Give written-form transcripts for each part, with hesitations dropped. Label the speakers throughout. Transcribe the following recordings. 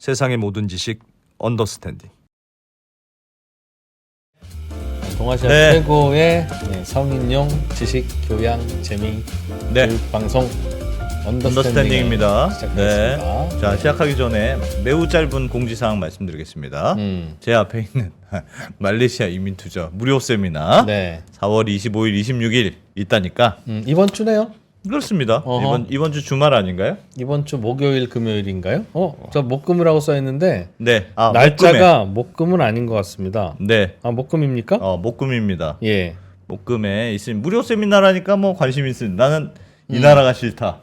Speaker 1: 세상의 모든 지식 언더스탠딩.
Speaker 2: 동아시아
Speaker 1: 네.
Speaker 2: 최고의 성인용 지식 교양 재미
Speaker 1: 네.
Speaker 2: 교육 방송
Speaker 1: 언더스탠딩입니다.
Speaker 2: 시작하겠습니다.
Speaker 1: 네. 자, 시작하기 전에 매우 짧은 공지사항 말씀드리겠습니다. 제 앞에 있는 말레이시아 이민 투자 무료 세미나
Speaker 2: 네.
Speaker 1: 4월 25일, 26일 있다니까.
Speaker 2: 이번 주네요.
Speaker 1: 그렇습니다.
Speaker 2: 어허.
Speaker 1: 이번 주 주말 아닌가요?
Speaker 2: 이번 주 목요일 금요일인가요? 저 목금이라고 써 있는데
Speaker 1: 네.
Speaker 2: 날짜가 목금은 아닌 것 같습니다.
Speaker 1: 네.
Speaker 2: 목금입니까?
Speaker 1: 목금입니다.
Speaker 2: 예.
Speaker 1: 목금에 있으면 무료 세미나라니까 뭐 관심 있으니 나는 이 나라가 싫다.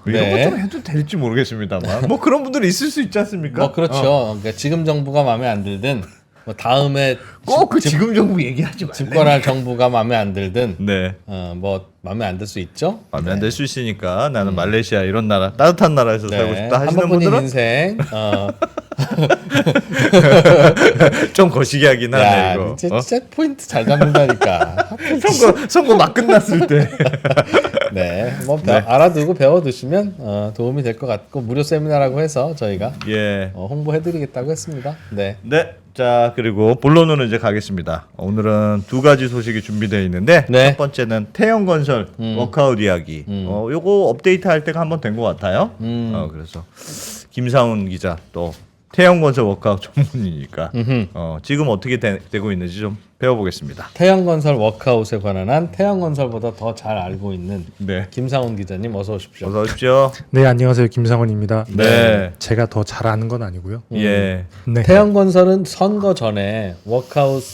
Speaker 1: 이런 거 좀 해도 될지 모르겠습니다만 뭐 그런 분들이 있을 수 있지 않습니까?
Speaker 2: 뭐 그렇죠. 그러니까 지금 정부가 마음에 안 들든 뭐 다음에
Speaker 1: 꼭 지금 정부 얘기하지 말래.
Speaker 2: 집권할 정부가 마음에 안 들든
Speaker 1: 네.
Speaker 2: 뭐 마음에 안 들 수 있죠.
Speaker 1: 마음에 안 들 수 있으니까 나는 말레이시아 이런 나라 따뜻한 나라에서 살고 싶다 하시는
Speaker 2: 한 번뿐인
Speaker 1: 분들은
Speaker 2: 인생.
Speaker 1: 좀 거시기 하긴 하네
Speaker 2: 야,
Speaker 1: 이거.
Speaker 2: 진짜 포인트 잘 잡는다니까.
Speaker 1: 선거 막 끝났을 때.
Speaker 2: 네, 뭐 알아두고 배워두시면 도움이 될 것 같고 무료 세미나라고 해서 저희가
Speaker 1: 예.
Speaker 2: 홍보해드리겠다고 했습니다. 네.
Speaker 1: 네. 자, 그리고 본론으로 이제 가겠습니다. 오늘은 두 가지 소식이 준비되어 있는데
Speaker 2: 네.
Speaker 1: 첫 번째는 태영건설 워크아웃 이야기. 요거 업데이트 할 때가 한번 된 것 같아요. 그래서 김상훈 기자 또 태영건설 워크아웃 전문이니까 지금 어떻게 되고 있는지 좀 배워보겠습니다.
Speaker 2: 태영건설 워크아웃에 관한 한 태영건설보다 더 잘 알고 있는
Speaker 1: 네.
Speaker 2: 김상훈 기자님 어서 오십시오.
Speaker 1: 어서 오십시오.
Speaker 3: 네, 안녕하세요. 김상원입니다.
Speaker 1: 네.
Speaker 3: 제가 더 잘하는 건 아니고요.
Speaker 1: 예.
Speaker 3: 네.
Speaker 2: 태영건설은 선거 전에 워크아웃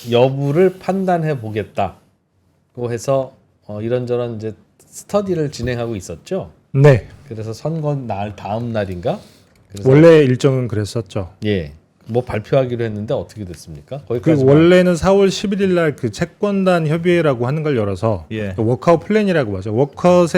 Speaker 2: 여부를 판단해 보겠다고 해서 이런저런 이제 스터디를 진행하고 있었죠.
Speaker 3: 네.
Speaker 2: 그래서 선거 날 다음 날인가? 그래서
Speaker 3: 원래 일정은 그랬었죠.
Speaker 2: 예. 뭐 발표하기로 했는데 어떻게 됐습니까?
Speaker 3: 그
Speaker 2: 거기까지
Speaker 3: 원래는 4월 11일 날 그 채권단 협의회라고 하는 걸 열어서
Speaker 1: 예.
Speaker 3: 그 워크아웃 플랜이라고 하죠. 워크아웃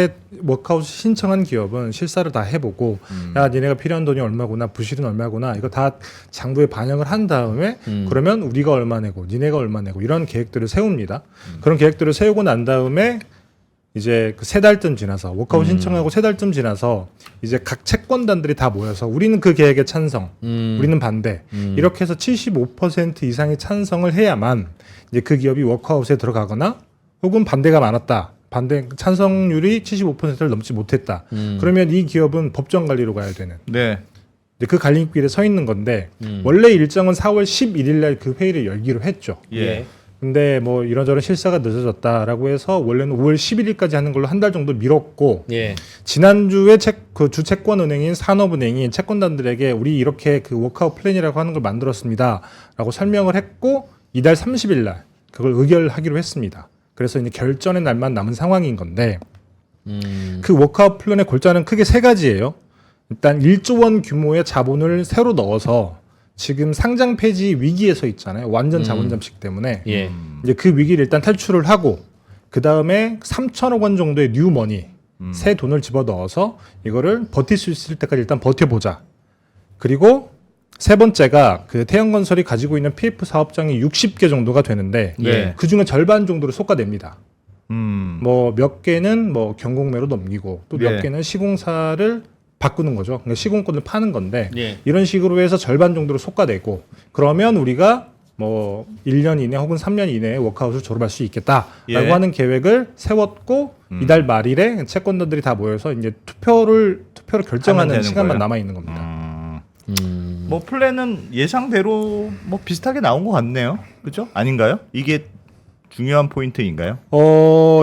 Speaker 3: 신청한 기업은 실사를 다 해보고 야, 니네가 필요한 돈이 얼마구나, 부실은 얼마구나, 이거 다 장부에 반영을 한 다음에 그러면 우리가 얼마 내고 니네가 얼마 내고 이런 계획들을 세웁니다. 그런 계획들을 세우고 난 다음에 이제 그 세 달쯤 지나서 워크아웃 신청하고 세 달쯤 지나서 이제 각 채권단들이 다 모여서 우리는 그 계획에 찬성, 우리는 반대 이렇게 해서 75% 이상의 찬성을 해야만 이제 그 기업이 워크아웃에 들어가거나 혹은 반대가 많았다. 반대 찬성률이 75%를 넘지 못했다. 그러면 이 기업은 법정 관리로 가야 되는.
Speaker 1: 네.
Speaker 3: 이제 그 갈림길에 서 있는 건데 원래 일정은 4월 11일 날 그 회의를 열기로 했죠.
Speaker 1: 예.
Speaker 3: 근데 뭐 이런저런 실사가 늦어졌다라고 해서 원래는 5월 11일까지 하는 걸로 한 달 정도 미뤘고
Speaker 2: 예.
Speaker 3: 지난주에 그 주채권은행인 산업은행이 채권단들에게 우리 이렇게 그 워크아웃 플랜이라고 하는 걸 만들었습니다라고 설명을 했고 이달 30일 날 그걸 의결하기로 했습니다. 그래서 이제 결전의 날만 남은 상황인 건데 그 워크아웃 플랜의 골자는 크게 세 가지예요. 일단 1조 원 규모의 자본을 새로 넣어서 지금 상장 폐지 위기에 서 있잖아요. 완전 자본 잠식 때문에.
Speaker 2: 예.
Speaker 3: 이제 그 위기를 일단 탈출을 하고 그 다음에 3천억 원 정도의 뉴머니 새 돈을 집어 넣어서 이거를 버틸 수 있을 때까지 일단 버텨보자. 그리고 세 번째가 그 태영건설이 가지고 있는 PF 사업장이 60개 정도가 되는데
Speaker 1: 네.
Speaker 3: 그 중에 절반 정도를 솎아냅니다. 뭐 몇 개는 뭐 경공매로 넘기고 또 몇
Speaker 1: 네.
Speaker 3: 개는 시공사를 바꾸는 거죠. 그러니까 시공권을 파는 건데
Speaker 2: 예.
Speaker 3: 이런 식으로 해서 절반 정도를 솎아내고 그러면 우리가 뭐 1년 이내 혹은 3년 이내에 워크아웃을 졸업할 수 있겠다라고
Speaker 1: 예.
Speaker 3: 하는 계획을 세웠고 이달 말일에 채권자들이 다 모여서 이제 투표를 결정하는
Speaker 1: 되는
Speaker 3: 시간만
Speaker 1: 거예요?
Speaker 3: 남아 있는 겁니다.
Speaker 1: 뭐 플랜은 예상대로 뭐 비슷하게 나온 것 같네요. 그죠? 아닌가요? 이게 중요한 포인트인가요?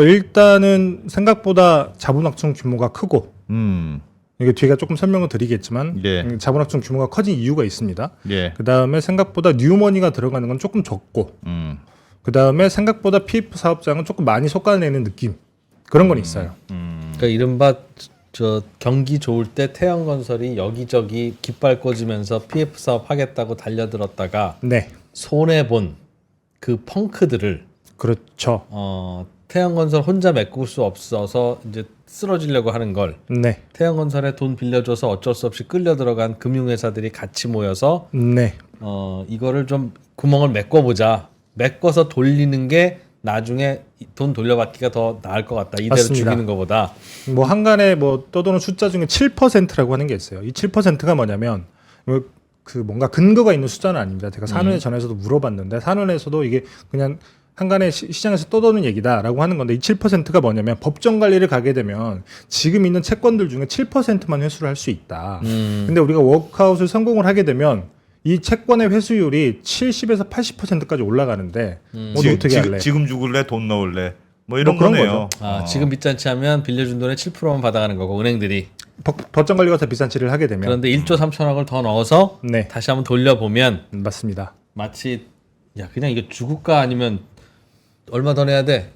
Speaker 3: 일단은 생각보다 자본 확충 규모가 크고 이게 뒤에 조금 설명을 드리겠지만
Speaker 1: 예.
Speaker 3: 자본 확충 규모가 커진 이유가 있습니다.
Speaker 1: 예.
Speaker 3: 그 다음에 생각보다 뉴머니가 들어가는 건 조금 적고 그 다음에 생각보다 PF 사업장은 조금 많이 솎아내는 느낌 그런 건 있어요.
Speaker 2: 그러니까 이른바 저 경기 좋을 때 태영건설이 여기저기 깃발 꽂으면서 PF 사업 하겠다고 달려들었다가
Speaker 3: 네,
Speaker 2: 손해 본 그 펑크들을
Speaker 3: 그렇죠.
Speaker 2: 태영건설 혼자 메꿀 수 없어서 이제 쓰러지려고 하는 걸
Speaker 3: 네,
Speaker 2: 태영건설에 돈 빌려줘서 어쩔 수 없이 끌려 들어간 금융회사들이 같이 모여서
Speaker 3: 네,
Speaker 2: 이거를 좀 구멍을 메꿔보자. 메꿔서 돌리는 게 나중에 돈 돌려받기가 더 나을 것 같다. 이대로
Speaker 3: 맞습니다.
Speaker 2: 죽이는 것보다.
Speaker 3: 뭐 한간에 뭐 떠도는 숫자 중에 7%라고 하는 게 있어요. 이 7%가 뭐냐면 그 뭔가 근거가 있는 숫자는 아닙니다. 제가 산은회 전에서도 물어봤는데 산은회에서도 이게 그냥 한간에 시장에서 떠도는 얘기다라고 하는 건데 이 7%가 뭐냐면 법정 관리를 가게 되면 지금 있는 채권들 중에 7%만 회수를 할 수 있다. 근데 우리가 워크아웃을 성공을 하게 되면 이 채권의 회수율이 70에서 80%까지 올라가는데 뭐 어떻게 할래?
Speaker 1: 지금 죽을래 돈 넣을래 뭐 이런
Speaker 3: 뭐 그런
Speaker 1: 거네요.
Speaker 2: 지금 빚잔치 하면 빌려준 돈의 7%만 받아가는 거고 은행들이.
Speaker 3: 법정 관리가 더 비싼치를 하게 되면
Speaker 2: 그런데 1조 3천억을 더 넣어서
Speaker 3: 네.
Speaker 2: 다시 한번 돌려보면
Speaker 3: 맞습니다.
Speaker 2: 마치 야 그냥 이거 죽을까 아니면 얼마 더 내야 돼?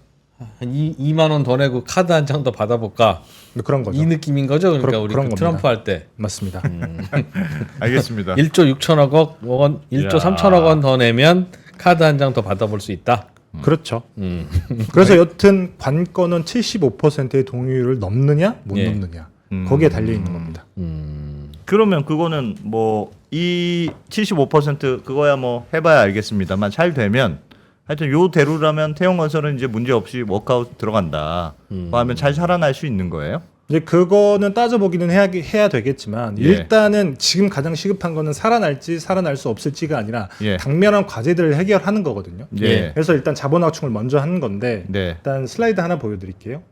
Speaker 2: 한 2만 원 더 내고 카드 한 장 더 받아볼까?
Speaker 3: 그런 거죠.
Speaker 2: 이 느낌인 거죠. 그러니까
Speaker 3: 그런
Speaker 2: 우리
Speaker 3: 겁니다.
Speaker 2: 트럼프 할 때
Speaker 3: 맞습니다.
Speaker 1: 알겠습니다.
Speaker 2: 1조 6천억 원, 1조
Speaker 1: 야.
Speaker 2: 3천억 원 더 내면 카드 한 장 더 받아볼 수 있다.
Speaker 3: 그렇죠. 그래서 여튼 관건은 75%의 동의율을 넘느냐 못
Speaker 2: 예.
Speaker 3: 넘느냐 거기에 달려 있는 겁니다.
Speaker 1: 그러면 그거는 뭐 이 75% 그거야 뭐 해봐야 알겠습니다만 잘 되면 하여튼 요 대로라면 태용건설은 이제 문제 없이 워크아웃 들어간다. 하면 잘 살아날 수 있는 거예요?
Speaker 3: 이제 그거는 따져보기는 해야 되겠지만
Speaker 1: 예.
Speaker 3: 일단은 지금 가장 시급한 거는 살아날지 살아날 수 없을지가 아니라
Speaker 1: 예.
Speaker 3: 당면한 과제들을 해결하는 거거든요.
Speaker 2: 예.
Speaker 3: 그래서 일단 자본 확충을 먼저 하는 건데
Speaker 1: 네.
Speaker 3: 일단 슬라이드 하나 보여드릴게요.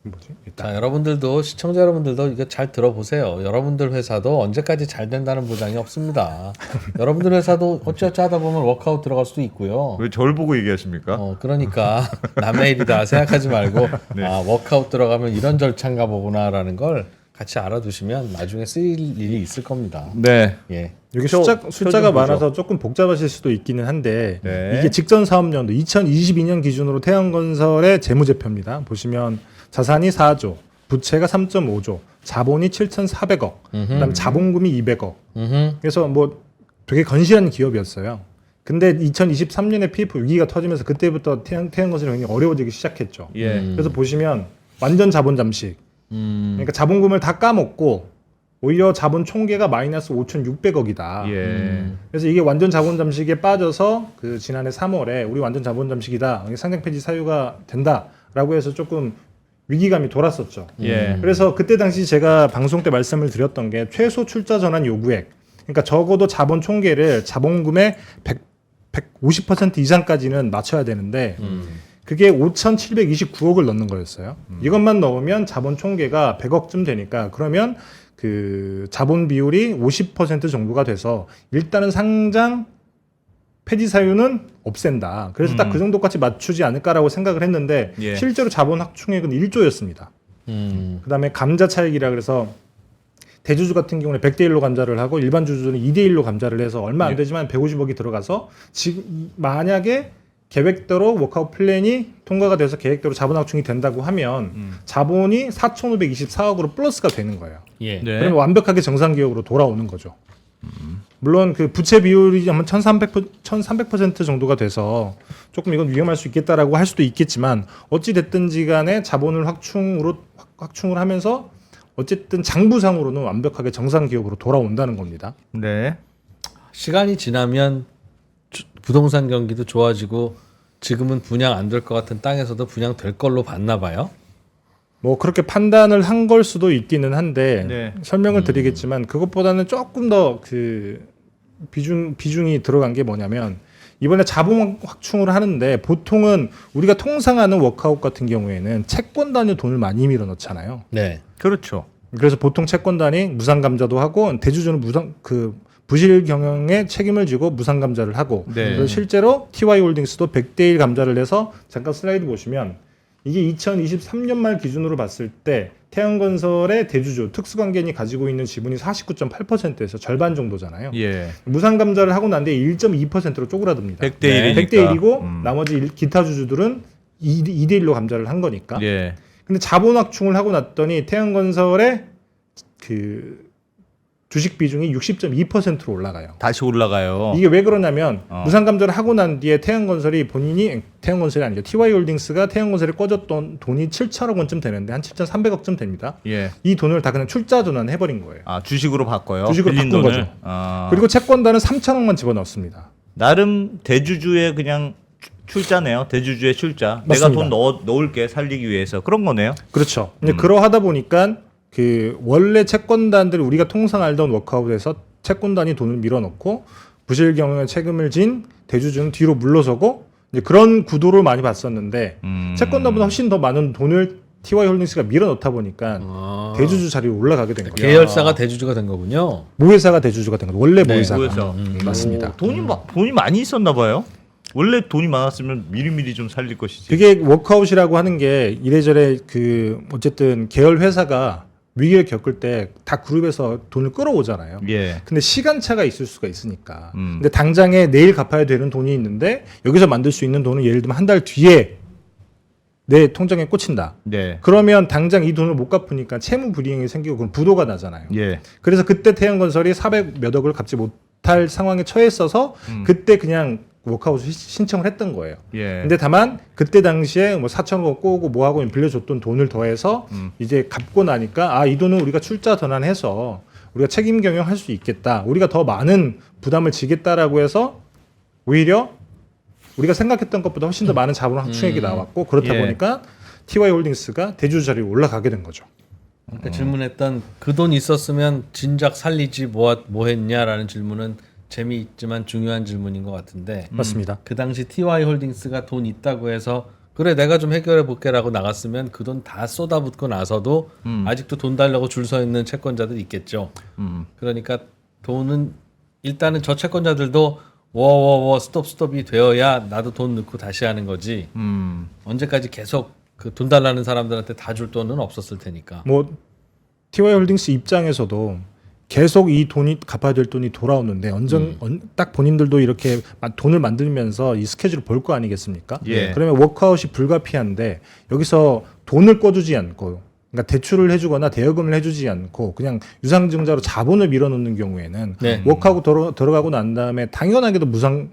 Speaker 3: 뭐지? 일단
Speaker 2: 자, 여러분들도 시청자 여러분들도 이거 잘 들어보세요. 여러분들 회사도 언제까지 잘 된다는 보장이 없습니다. 여러분들 회사도 어찌어찌 하다 보면 워크아웃 들어갈 수도 있고요.
Speaker 1: 왜 저를 보고 얘기하십니까?
Speaker 2: 그러니까 남의 일이다 생각하지 말고
Speaker 1: 네.
Speaker 2: 워크아웃 들어가면 이런 절차인가 보구나라는 걸 같이 알아두시면 나중에 쓰일 일이 있을 겁니다.
Speaker 1: 네.
Speaker 2: 예.
Speaker 3: 여기
Speaker 1: 표
Speaker 3: 숫자가
Speaker 1: 좀 보죠.
Speaker 3: 많아서 조금 복잡하실 수도 있기는 한데
Speaker 1: 네.
Speaker 3: 이게 직전 사업년도 2022년 기준으로 태양건설의 재무제표입니다. 보시면 자산이 4조, 부채가 3.5조, 자본이 7,400억, 그다음에 자본금이 200억. 그래서 뭐 되게 건실한 기업이었어요. 근데 2023년에 PF 위기가 터지면서 그때부터 태양건설이 굉장히 어려워지기 시작했죠.
Speaker 1: 예.
Speaker 3: 그래서 보시면 완전 자본 잠식. 그러니까 자본금을 다 까먹고 오히려 자본 총계가 마이너스 5,600억이다.
Speaker 1: 예.
Speaker 3: 그래서 이게 완전 자본 잠식에 빠져서 그 지난해 3월에 우리 완전 자본 잠식이다. 상장 폐지 사유가 된다라고 해서 조금 위기감이 돌았었죠.
Speaker 1: 예.
Speaker 3: 그래서 그때 당시 제가 방송 때 말씀을 드렸던 게 최소 출자 전환 요구액. 그러니까 적어도 자본 총계를 자본금의 150% 이상까지는 맞춰야 되는데 그게 5,729억을 넣는 거였어요. 이것만 넣으면 자본 총계가 100억쯤 되니까 그러면 그 자본 비율이 50% 정도가 돼서 일단은 상장 폐지 사유는 없앤다. 그래서 딱 그 정도까지 맞추지 않을까라고 생각을 했는데
Speaker 1: 예.
Speaker 3: 실제로 자본 확충액은 1조였습니다. 그다음에 감자 차익이라 그래서 대주주 같은 경우는 100대 1로 감자를 하고 일반 주주는 2대 1로 감자를 해서 얼마 안
Speaker 1: 예.
Speaker 3: 되지만 150억이 들어가서 지금 만약에 계획대로 워크아웃 플랜이 통과가 돼서 계획대로 자본 확충이 된다고 하면 자본이 4,524억으로 플러스가 되는 거예요.
Speaker 2: 예.
Speaker 1: 네.
Speaker 3: 그러면 완벽하게 정상 기업으로 돌아오는 거죠. 물론 그 부채 비율이 한 1,300% 정도가 돼서 조금 이건 위험할 수 있겠다라고 할 수도 있겠지만 어찌 됐든지 간에 자본을 확충을 하면서 어쨌든 장부상으로는 완벽하게 정상 기업으로 돌아온다는 겁니다.
Speaker 1: 네.
Speaker 2: 시간이 지나면 부동산 경기도 좋아지고 지금은 분양 안 될 것 같은 땅에서도 분양 될 걸로 봤나 봐요.
Speaker 3: 뭐 그렇게 판단을 한 걸 수도 있기는 한데
Speaker 1: 네.
Speaker 3: 설명을 드리겠지만 그것보다는 조금 더 그 비중이 들어간 게 뭐냐면 이번에 자본 확충을 하는데 보통은 우리가 통상 하는 워크아웃 같은 경우에는 채권 단위 돈을 많이 밀어넣잖아요.
Speaker 2: 네.
Speaker 1: 그렇죠.
Speaker 3: 그래서 보통 채권단이 무상감자도 하고 대주주는 부실 경영에 책임을 지고 무상감자를 하고
Speaker 1: 네.
Speaker 3: 그래서 실제로 TY홀딩스도 100대 1 감자를 해서 잠깐 슬라이드 보시면 이게 2023년 말 기준으로 봤을 때 태양건설의 대주주 특수관계인이 가지고 있는 지분이 49.8%에서 절반 정도잖아요.
Speaker 1: 예.
Speaker 3: 무상감자를 하고 난 뒤에 1.2%로 쪼그라듭니다.
Speaker 1: 100대
Speaker 2: 네.
Speaker 1: 1이니까.
Speaker 3: 100대 1이고 나머지 기타 주주들은 2대 1로 감자를 한 거니까.
Speaker 1: 예.
Speaker 3: 근데 자본 확충을 하고 났더니 태양건설의 그 주식 비중이 60.2%로 올라가요.
Speaker 1: 다시 올라가요.
Speaker 3: 이게 왜 그러냐면
Speaker 1: 어.
Speaker 3: 무상감자를 하고 난 뒤에 태양건설이 태양건설이 아니죠. TY홀딩스가 태양건설에 꿔줬던 돈이 7천억 원쯤 되는데 한 7,300억쯤 됩니다.
Speaker 1: 예.
Speaker 3: 이 돈을 다 그냥 출자 전환해버린 거예요.
Speaker 1: 아 주식으로 바꿔요.
Speaker 3: 주식으로
Speaker 1: 빌린
Speaker 3: 바꾼
Speaker 1: 돈을?
Speaker 3: 거죠.
Speaker 1: 아.
Speaker 3: 그리고 채권단은 3천억만 집어넣습니다.
Speaker 1: 나름 대주주의 그냥 출자네요. 대주주의 출자.
Speaker 3: 맞습니다.
Speaker 1: 내가 돈 넣을게 살리기 위해서 그런 거네요.
Speaker 3: 그렇죠. 이제 그러하다 보니까 그 원래 채권단들 우리가 통상 알던 워크아웃에서 채권단이 돈을 밀어넣고 부실 경영에 책임을 진 대주주는 뒤로 물러서고 이제 그런 구도를 많이 봤었는데 채권단보다 훨씬 더 많은 돈을 TY홀딩스가 밀어넣다 보니까 대주주 자리로 올라가게 된 거예요.
Speaker 2: 계열사가 대주주가 된 거군요.
Speaker 3: 모회사가 대주주가 된 거예요. 원래
Speaker 2: 네,
Speaker 3: 모회사가.
Speaker 1: 모회사.
Speaker 3: 맞습니다.
Speaker 1: 돈이 많이 있었나 봐요. 원래 돈이 많았으면 미리미리 좀 살릴 것이지.
Speaker 3: 그게 워크아웃이라고 하는 게 이래저래 그 어쨌든 계열 회사가 위기를 겪을 때 다 그룹에서 돈을 끌어오잖아요.
Speaker 1: 예.
Speaker 3: 근데 시간차가 있을 수가 있으니까.
Speaker 1: 음.
Speaker 3: 근데 당장에 내일 갚아야 되는 돈이 있는데 여기서 만들 수 있는 돈은 예를 들면 한 달 뒤에 내 통장에 꽂힌다.
Speaker 1: 네.
Speaker 3: 그러면 당장 이 돈을 못 갚으니까 채무 불이행이 생기고 그럼 부도가 나잖아요.
Speaker 1: 예.
Speaker 3: 그래서 그때 태양건설이 400 몇 억을 갚지 못할 상황에 처했어서 그때 그냥 워크아웃을 신청을 했던 거예요.
Speaker 1: 예.
Speaker 3: 근데 다만 그때 당시에 뭐 4천억 꼬고 뭐하고 빌려줬던 돈을 더해서 이제 갚고 나니까 아, 이 돈은 우리가 출자 전환해서 우리가 책임 경영할 수 있겠다. 우리가 더 많은 부담을 지겠다라고 해서 오히려 우리가 생각했던 것보다 훨씬 더 많은 자본 확충액이 나왔고 그렇다
Speaker 1: 예.
Speaker 3: 보니까 TY홀딩스가 대주주 자리에 올라가게 된 거죠.
Speaker 2: 그러니까 질문했던 그 돈 있었으면 진작 살리지 뭐 했냐라는 질문은 재미있지만 중요한 질문인 것 같은데
Speaker 3: 맞습니다.
Speaker 2: 그 당시 TY홀딩스가 돈 있다고 해서 그래 내가 좀 해결해 볼게라고 나갔으면 그 돈 다 쏟아붓고 나서도 아직도 돈 달라고 줄 서 있는 채권자들 있겠죠. 그러니까 돈은 일단은 저 채권자들도 워워워 스톱이 되어야 나도 돈 넣고 다시 하는 거지. 언제까지 계속 그 돈 달라는 사람들한테 다 줄 돈은 없었을 테니까.
Speaker 3: 뭐 TY홀딩스 입장에서도 계속 이 돈이 갚아야 될 돈이 돌아오는데 딱 본인들도 이렇게 돈을 만들면서 이 스케줄을 볼 거 아니겠습니까?
Speaker 1: 예.
Speaker 3: 그러면 워크아웃이 불가피한데 여기서 돈을 꿔주지 않고 그러니까 대출을 해주거나 대여금을 해주지 않고 그냥 유상증자로 자본을 밀어넣는 경우에는
Speaker 2: 네.
Speaker 3: 워크아웃 들어가고 난 다음에 당연하게도 무상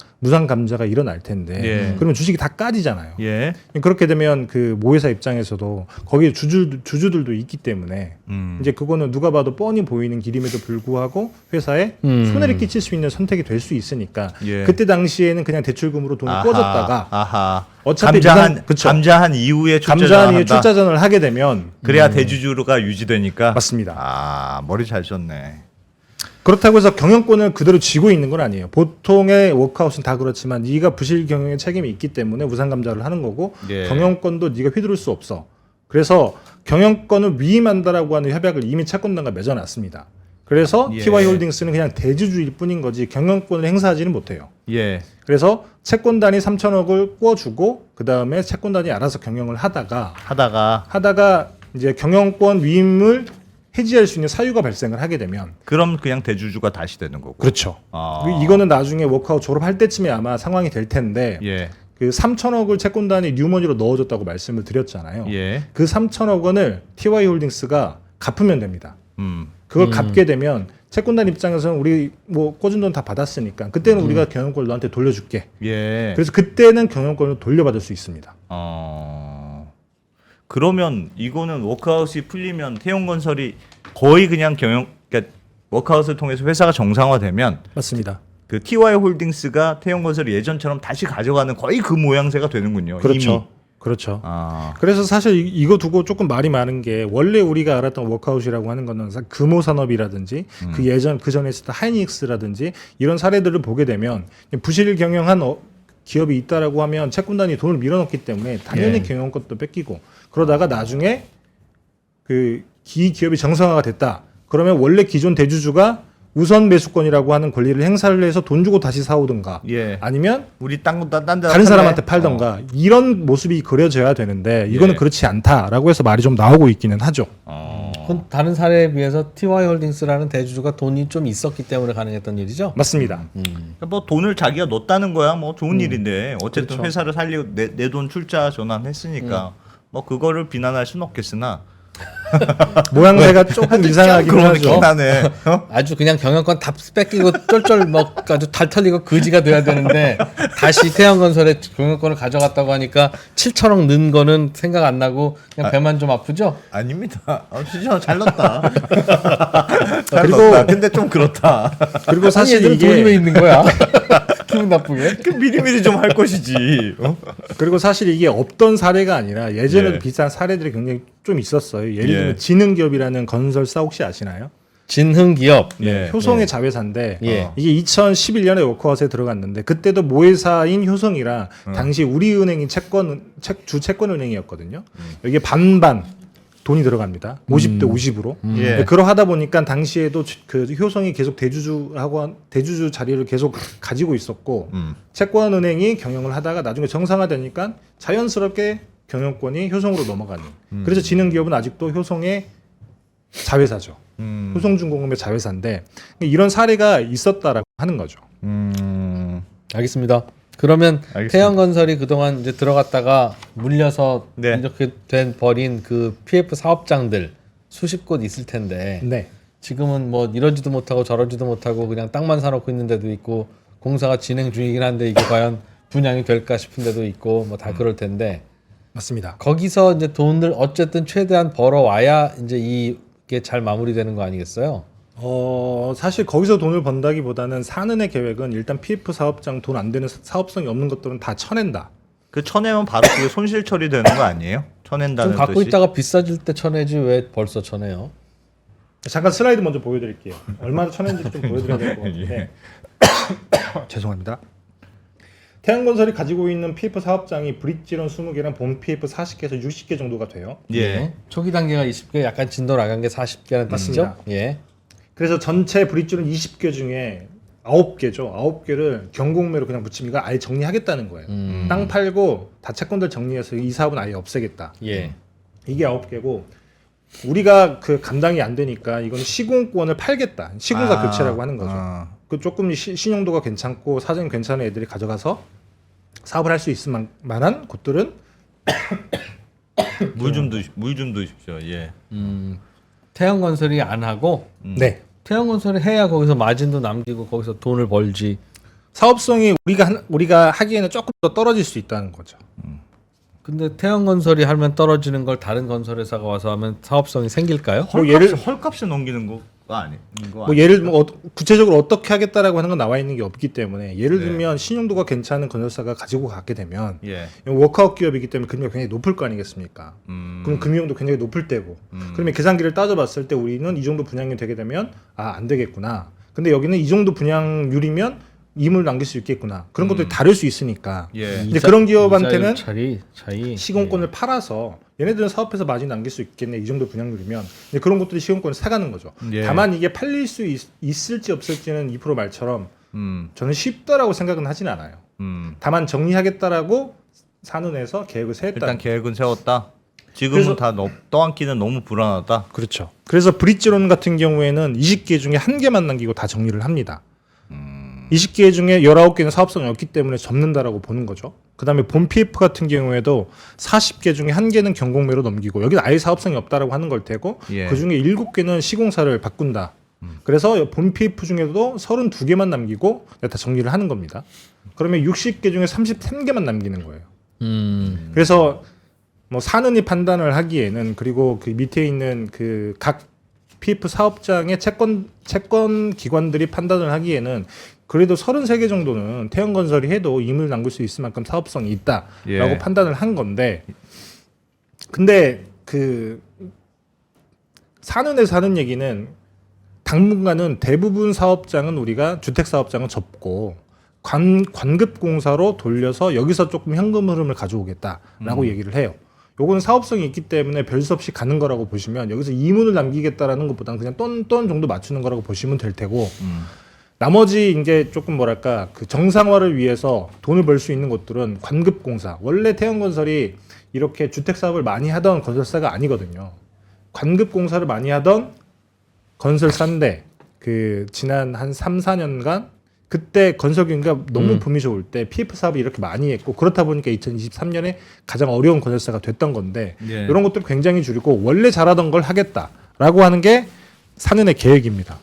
Speaker 3: 감자가 일어날 텐데
Speaker 1: 예.
Speaker 3: 그러면 주식이 다 까지잖아요.
Speaker 1: 예.
Speaker 3: 그렇게 되면 그 모회사 입장에서도 거기에 주주들도 있기 때문에 이제 그거는 누가 봐도 뻔히 보이는 길임에도 불구하고 회사에 손해를 끼칠 수 있는 선택이 될 수 있으니까
Speaker 1: 예.
Speaker 3: 그때 당시에는 그냥 대출금으로 돈을 꿔줬다가
Speaker 1: 아하.
Speaker 3: 어차피 그쵸.
Speaker 1: 감자한 이후에
Speaker 3: 감자한 이후에
Speaker 1: 출자한다.
Speaker 3: 출자전을 하게 되면
Speaker 1: 그래야 대주주가 유지되니까.
Speaker 3: 맞습니다.
Speaker 1: 아, 머리 잘 썼네.
Speaker 3: 그렇다고 해서 경영권을 그대로 쥐고 있는 건 아니에요. 보통의 워크아웃은 다 그렇지만 네가 부실 경영에 책임이 있기 때문에 무상감자를 하는 거고
Speaker 1: 예.
Speaker 3: 경영권도 네가 휘두를 수 없어. 그래서 경영권을 위임한다라고 하는 협약을 이미 채권단과 맺어놨습니다. 그래서
Speaker 1: 예.
Speaker 3: TY홀딩스는 그냥 대주주일 뿐인 거지 경영권을 행사하지는 못해요.
Speaker 1: 예.
Speaker 3: 그래서 채권단이 3천억을 꿔주고 그 다음에 채권단이 알아서 경영을 하다가 이제 경영권 위임을 해지할 수 있는 사유가 발생을 하게 되면
Speaker 1: 그럼 그냥 대주주가 다시 되는 거고.
Speaker 3: 그렇죠.
Speaker 1: 아.
Speaker 3: 이거는 나중에 워크아웃 졸업할 때쯤에 아마 상황이 될 텐데
Speaker 1: 예.
Speaker 3: 그 3천억을 채권단이 뉴머니로 넣어줬다고 말씀을 드렸잖아요.
Speaker 1: 예.
Speaker 3: 그 3천억 원을 TY홀딩스가 갚으면 됩니다.
Speaker 1: 음.
Speaker 3: 그걸 갚게 되면 채권단 입장에서는 우리 뭐 꿔준 돈 다 받았으니까 그때는 우리가 경영권을 너한테 돌려줄게.
Speaker 1: 예.
Speaker 3: 그래서 그때는 경영권을 돌려받을 수 있습니다.
Speaker 1: 그러면 이거는 워크아웃이 풀리면 태용건설이 거의 그냥 그러니까 워크아웃을 통해서 회사가 정상화되면
Speaker 3: 맞습니다.
Speaker 1: 그 TY홀딩스가 태용건설을 예전처럼 다시 가져가는 거의 그 모양새가 되는군요.
Speaker 3: 그렇죠.
Speaker 1: 이미.
Speaker 3: 그렇죠.
Speaker 1: 아.
Speaker 3: 그래서 사실 이거 두고 조금 말이 많은 게 원래 우리가 알았던 워크아웃이라고 하는 거는 금호산업이라든지 그 전에 있었던 하이닉스라든지 이런 사례들을 보게 되면 부실 경영한 기업이 있다라고 하면 채권단이 돈을 밀어넣기 때문에 당연히
Speaker 1: 예.
Speaker 3: 경영권도 뺏기고 그러다가 나중에 그 기업이 정상화가 됐다. 그러면 원래 기존 대주주가 우선 매수권이라고 하는 권리를 행사를 해서 돈 주고 다시 사오든가
Speaker 1: 예.
Speaker 3: 아니면
Speaker 1: 우리 딴 데
Speaker 3: 다른 사람한테 팔던가 이런 모습이 그려져야 되는데 이거는
Speaker 1: 예.
Speaker 3: 그렇지 않다라고 해서 말이 좀 나오고 있기는 하죠.
Speaker 2: 그건 다른 사례에 비해서 TY홀딩스라는 대주주가 돈이 좀 있었기 때문에 가능했던 일이죠.
Speaker 3: 맞습니다.
Speaker 1: 그러니까 뭐 돈을 자기가 넣었다는 거야 뭐 좋은 일인데 어쨌든
Speaker 3: 그렇죠.
Speaker 1: 회사를 살리고 내 돈 출자 전환했으니까 뭐 그거를 비난할 수는 없겠으나
Speaker 3: 모양새가 조금 이상하긴
Speaker 1: 그런
Speaker 3: 하죠.
Speaker 1: 느낌 나네.
Speaker 2: 아주 그냥 경영권 다 뺏기고 쫄쫄 막 아주 달 털리고 거지가 돼야 되는데 다시 태양건설에 경영권을 가져갔다고 하니까 7천억 는 거는 생각 안 나고 그냥 배만 좀 아프죠?
Speaker 1: 아닙니다. 진짜 잘 넣었다. 잘
Speaker 3: 그리고-
Speaker 1: 넣었다. 근데 좀 그렇다.
Speaker 3: 그리고
Speaker 2: 아니
Speaker 3: 사실
Speaker 2: 얘들은 돈이 왜
Speaker 3: 이게
Speaker 2: 있는 거야? 기분 나쁘게.
Speaker 1: 그 미리미리 좀 할 것이지.
Speaker 3: 그리고 사실 이게 없던 사례가 아니라 예전에도
Speaker 1: 예.
Speaker 3: 비슷한 사례들이 굉장히 좀 있었어요. 예를
Speaker 1: 예.
Speaker 3: 들면 지능기업이라는 건설사 혹시 아시나요?
Speaker 2: 진흥기업.
Speaker 1: 예.
Speaker 3: 효성의 자회사인데
Speaker 2: 예.
Speaker 3: 이게 2011년에 워크아웃에 들어갔는데 그때도 모회사인 효성이라 당시 우리은행이 주 채권은행이었거든요. 여기에 반반 돈이 들어갑니다. 50대 50으로.
Speaker 1: 예.
Speaker 3: 그러하다 보니까 당시에도 그 효성이 계속 대주주 자리를 계속 가지고 있었고 채권은행이 경영을 하다가 나중에 정상화되니까 자연스럽게 경영권이 효성으로 넘어가는. 그래서 지능기업은 아직도 효성의 자회사죠. 효성중공업의 자회사인데 이런 사례가 있었다라고 하는 거죠.
Speaker 2: 알겠습니다. 그러면
Speaker 1: 알겠습니다.
Speaker 2: 태양건설이 그동안 이제 들어갔다가 물려서
Speaker 1: 네.
Speaker 2: 이렇게 된 버린 그 PF 사업장들 수십 곳 있을 텐데
Speaker 3: 네.
Speaker 2: 지금은 뭐 이러지도 못하고 저러지도 못하고 그냥 땅만 사놓고 있는 데도 있고 공사가 진행 중이긴 한데 이게 과연 분양이 될까 싶은 데도 있고 뭐 다 그럴 텐데
Speaker 3: 맞습니다.
Speaker 2: 거기서 이제 돈을 어쨌든 최대한 벌어와야 이제 이게 잘 마무리되는 거 아니겠어요?
Speaker 3: 사실 거기서 돈을 번다기보다는 사는의 계획은 일단 PF 사업장 돈 안 되는 사업성이 없는 것들은 다 쳐낸다.
Speaker 1: 그 쳐내면 바로 그게 손실 처리되는 거 아니에요? 쳐낸다는
Speaker 2: 좀 갖고
Speaker 1: 뜻이?
Speaker 2: 있다가 비싸질 때 쳐내지 왜 벌써 쳐내요?
Speaker 3: 잠깐 슬라이드 먼저 보여드릴게요. 얼마나 쳐낸지 좀 보여드려야 될 것 같은데. 죄송합니다. 태양건설이 가지고 있는 PF 사업장이 브릿지론 20개랑 본 PF 40개에서 60개 정도가 돼요.
Speaker 1: 예.
Speaker 2: 초기 단계가 20개, 약간 진도 나간 게 40개라는 뜻이죠?
Speaker 3: 맞습니다.
Speaker 2: 예.
Speaker 3: 그래서 전체 브릿지론 20개 중에 9개죠. 9개를 경공매로 그냥 붙이면 이거 아예 정리하겠다는 거예요. 땅 팔고 다 채권들 정리해서 이 사업은 아예 없애겠다.
Speaker 2: 예.
Speaker 3: 이게 9개고 우리가 그 감당이 안 되니까 이건 시공권을 팔겠다. 시공사 교체라고 하는 거죠. 그 조금 신용도가 괜찮고 사정이 괜찮은 애들이 가져가서 사업을 할 수 있을 만한 곳들은
Speaker 1: 물 좀 드십시오. 예.
Speaker 2: 태양건설이 안 하고
Speaker 3: 네.
Speaker 2: 태양건설이 해야 거기서 마진도 남기고 거기서 돈을 벌지.
Speaker 3: 사업성이 우리가 하기에는 조금 더 떨어질 수 있다는 거죠.
Speaker 2: 근데 태양건설이 하면 떨어지는 걸 다른 건설회사가 와서 하면 사업성이 생길까요?
Speaker 1: 헐값에 넘기는 거가 아닌 거
Speaker 3: 뭐 예를 들면 구체적으로 어떻게 하겠다라고 하는 건 나와 있는 게 없기 때문에 예를 들면 신용도가 괜찮은 건설사가 가지고 가게 되면
Speaker 1: 예.
Speaker 3: 워크아웃 기업이기 때문에 금리가 굉장히 높을 거 아니겠습니까? 그럼 금융도 굉장히 높을 때고 그러면 계산기를 따져봤을 때 우리는 이 정도 분양이 되게 되면 안 되겠구나. 근데 여기는 이 정도 분양률이면 이물 남길 수 있겠구나. 그런 것들이 다를 수 있으니까.
Speaker 1: 예.
Speaker 3: 이제 그런 기업한테는
Speaker 2: 차이.
Speaker 3: 시공권을 팔아서 얘네들은 사업해서 마진 남길 수 있겠네. 이 정도 분양률이면 이제 그런 것들이 시공권을 사가는 거죠.
Speaker 1: 예.
Speaker 3: 다만 이게 팔릴 수 있을지 없을지는 2% 말처럼 저는 쉽다라고 생각은 하진 않아요. 다만 정리하겠다라고 산은에서 계획을 세웠다.
Speaker 1: 일단 계획은 세웠다. 지금은
Speaker 3: 그래서-
Speaker 1: 다 떠안기는 너무 불안하다.
Speaker 3: 그렇죠. 그래서 브릿지론 같은 경우에는 20개 중에 1개만 남기고 다 정리를 합니다. 20개 중에 19개는 사업성이 없기 때문에 접는다라고 보는 거죠. 그다음에 본 PF 같은 경우에도 40개 중에 1개는 경공매로 넘기고 여기는 아예 사업성이 없다라고 하는 걸 테고
Speaker 1: 예.
Speaker 3: 그중에 7개는 시공사를 바꾼다. 그래서 본 PF 중에도 32개만 남기고 다 정리를 하는 겁니다. 그러면 60개 중에 33개만 남기는 거예요. 그래서 뭐 사는이 판단을 하기에는 그리고 그 밑에 있는 그 각 PF 사업장의 채권 기관들이 판단을 하기에는 그래도 33개 정도는 태양건설이 해도 이물 남길 수 있을 만큼 사업성이 있다라고
Speaker 1: 예.
Speaker 3: 판단을 한 건데 근데 그 산은에서 하는 얘기는 당분간은 대부분 사업장은 우리가 주택 사업장은 접고 관급공사로 돌려서 여기서 조금 현금 흐름을 가져오겠다라고 얘기를 해요. 요거는 사업성이 있기 때문에 별 수 없이 가는 거라고 보시면 여기서 이문을 남기겠다라는 것보다는 그냥 똔똔 정도 맞추는 거라고 보시면 될 테고 나머지 이제 조금 뭐랄까 그 정상화를 위해서 돈을 벌 수 있는 것들은 관급공사. 원래 태양건설이 이렇게 주택 사업을 많이 하던 건설사가 아니거든요. 관급공사를 많이 하던 건설사인데 그 지난 한 3, 4년간 그때 건설기가 너무 붐이 좋을 때 PF 사업이 이렇게 많이 했고 그렇다 보니까 2023년에 가장 어려운 건설사가 됐던 건데
Speaker 1: 예.
Speaker 3: 이런 것들을 굉장히 줄이고 원래 잘하던 걸 하겠다라고 하는 게 사년의 계획입니다.